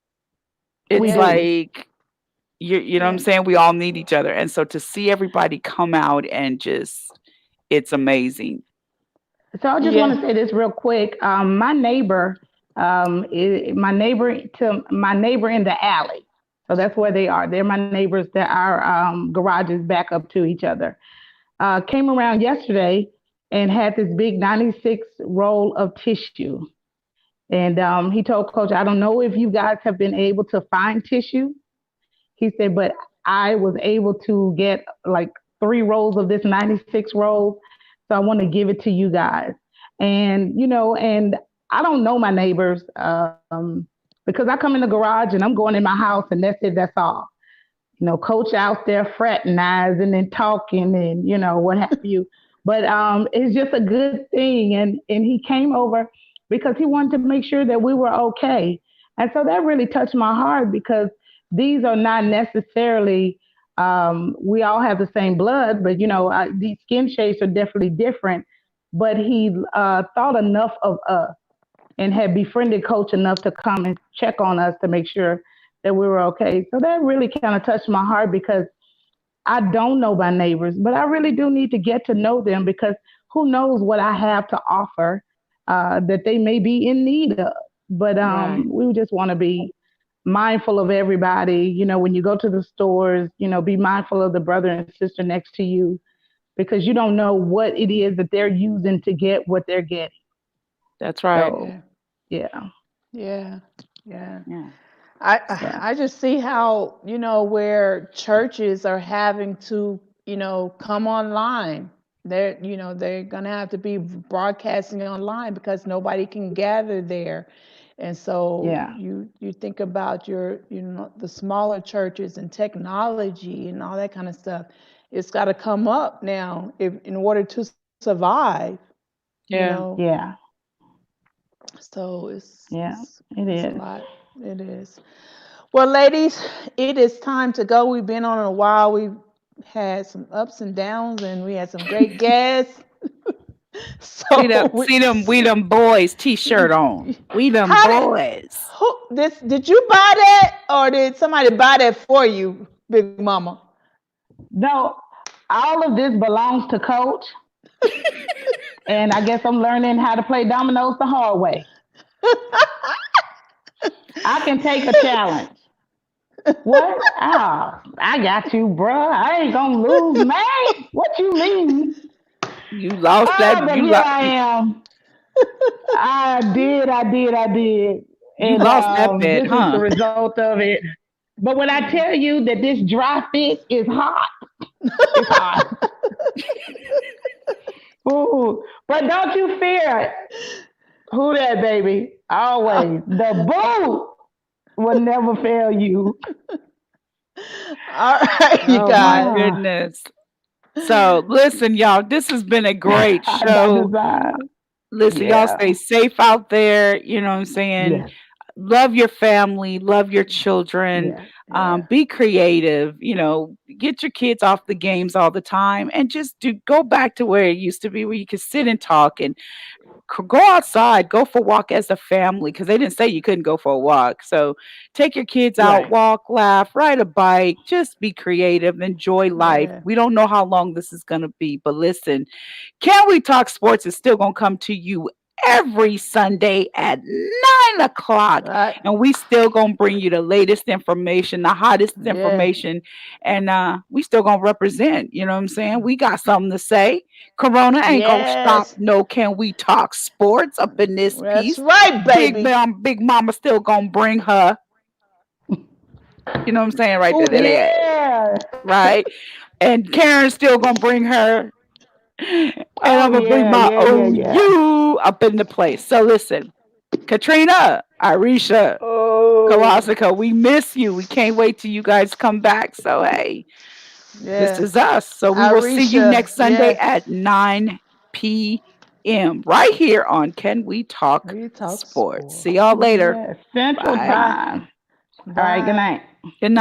H: We
F: It's
E: Yes.
H: do.
F: like you know what I'm
E: Yeah.
F: saying? We all need each other. And so to see everybody come out and just it's amazing.
H: So I just want
E: Yeah.
H: to say this real quick. My neighbor, my neighbor in the alley. So that's where they are. They're my neighbors. That our garages back up to each other. Came around yesterday and had this big 96 roll of tissue. And he told Coach, I don't know if you guys have been able to find tissue. He said, but I was able to get like 3 rolls of this 96 rolls. So I want to give it to you guys. And I don't know my neighbors, because I come in the garage and I'm going in my house and that's it, that's all. Coach out there fraternizing and talking and, what have you. But it's just a good thing. And he came over because he wanted to make sure that we were okay. And so that really touched my heart because these are not necessarily, we all have the same blood, but, these skin shades are definitely different. But he thought enough of us and had befriended Coach enough to come and check on us to make sure that we were okay. So that really kind of touched my heart because I don't know my neighbors, but I really do need to get to know them because who knows what I have to offer that they may be in need of. But
E: Right.
H: we just want to be mindful of everybody. You know, when you go to the stores, you know, be mindful of the brother and sister next to you because you don't know what it is that they're using to get what they're getting.
F: That's right.
H: So,
E: Yeah.
H: yeah,
E: Yeah. Yeah.
F: Yeah.
H: yeah,
E: I just see how, where churches are having to, come online. They're gonna have to be broadcasting online because nobody can gather there. And so
H: yeah,
E: you think about the smaller churches and technology and all that kind of stuff. It's got to come up now if in order to survive, you
F: Yeah.
E: know.
H: yeah,
E: So
H: yeah, it
E: it's a
H: is.
E: lot. It is. Well, ladies, it is time to go. We've been on a while. We've had some ups and downs, and we had some great guests.
F: See them,
E: So,
F: we them boys t-shirt on. We them
E: how did
F: boys.
E: this? Did you buy that, or did somebody buy that for you, Big Mama?
H: No, all of this belongs to Coach, and I guess I'm learning how to play dominoes the hard way. I can take a challenge. What? Oh, I got you, bruh. I ain't gonna lose, man. What you mean?
F: You lost
H: Oh,
F: that
H: but here I am. I did.
F: you
H: And
F: lost that bet,
H: this is the
F: huh?
H: result of it. But when I tell you that this dry fit is hot, it's hot. Ooh. But don't you fear it. Who that, baby? Always. The boot will never fail you.
E: All right, you
F: Oh my
E: guys.
H: Ah,
F: goodness. So listen, y'all, this has been a great
H: by
F: show.
H: design.
F: Listen, y'all
H: Yeah.
F: stay safe out there. You know what I'm saying?
H: Yes.
F: Love your family, love your children,
H: Yes.
E: Yeah.
F: be creative, get your kids off the games all the time and just go back to where it used to be where you could sit and talk and go outside, go for a walk as a family because they didn't say you couldn't go for a walk. So take your kids out,
H: Right.
F: walk, laugh, ride a bike, just be creative, enjoy life.
E: Yeah.
F: We don't know how long this is going to be, but listen, Can We Talk Sports is still going to come to you every Sunday at 9 o'clock.
E: Right.
F: And we still going to bring you the latest information, the hottest
E: Yeah.
F: information. And we still going to represent. You know what I'm saying? We got something to say. Corona ain't going to stop.
E: Yes.
F: No, Can We Talk Sports up in this
E: That's
F: piece.
E: right, baby.
F: Big Mama still going to bring her. You know what I'm saying? Right there.
E: Who?
H: Yeah.
F: Right. And Karen's still going to bring her. And I'm
H: Oh
F: gonna bring
H: yeah,
F: my
H: yeah, yeah, yeah.
F: OU up in the place. So listen, Katrina, Arisha,
E: Oh.
F: Kawasaka, we miss you. We can't wait till you guys come back. So hey, this
E: Yeah.
F: is us. So we will see you
E: Arisha.
F: next Sunday
E: Yes.
F: at 9 p.m. right here on Can We Talk
E: We talk
F: Sports.
E: sport.
F: See y'all later.
H: Yeah. Central
F: Bye.
H: time. All right. Good
E: Bye.
H: night.
F: Good night.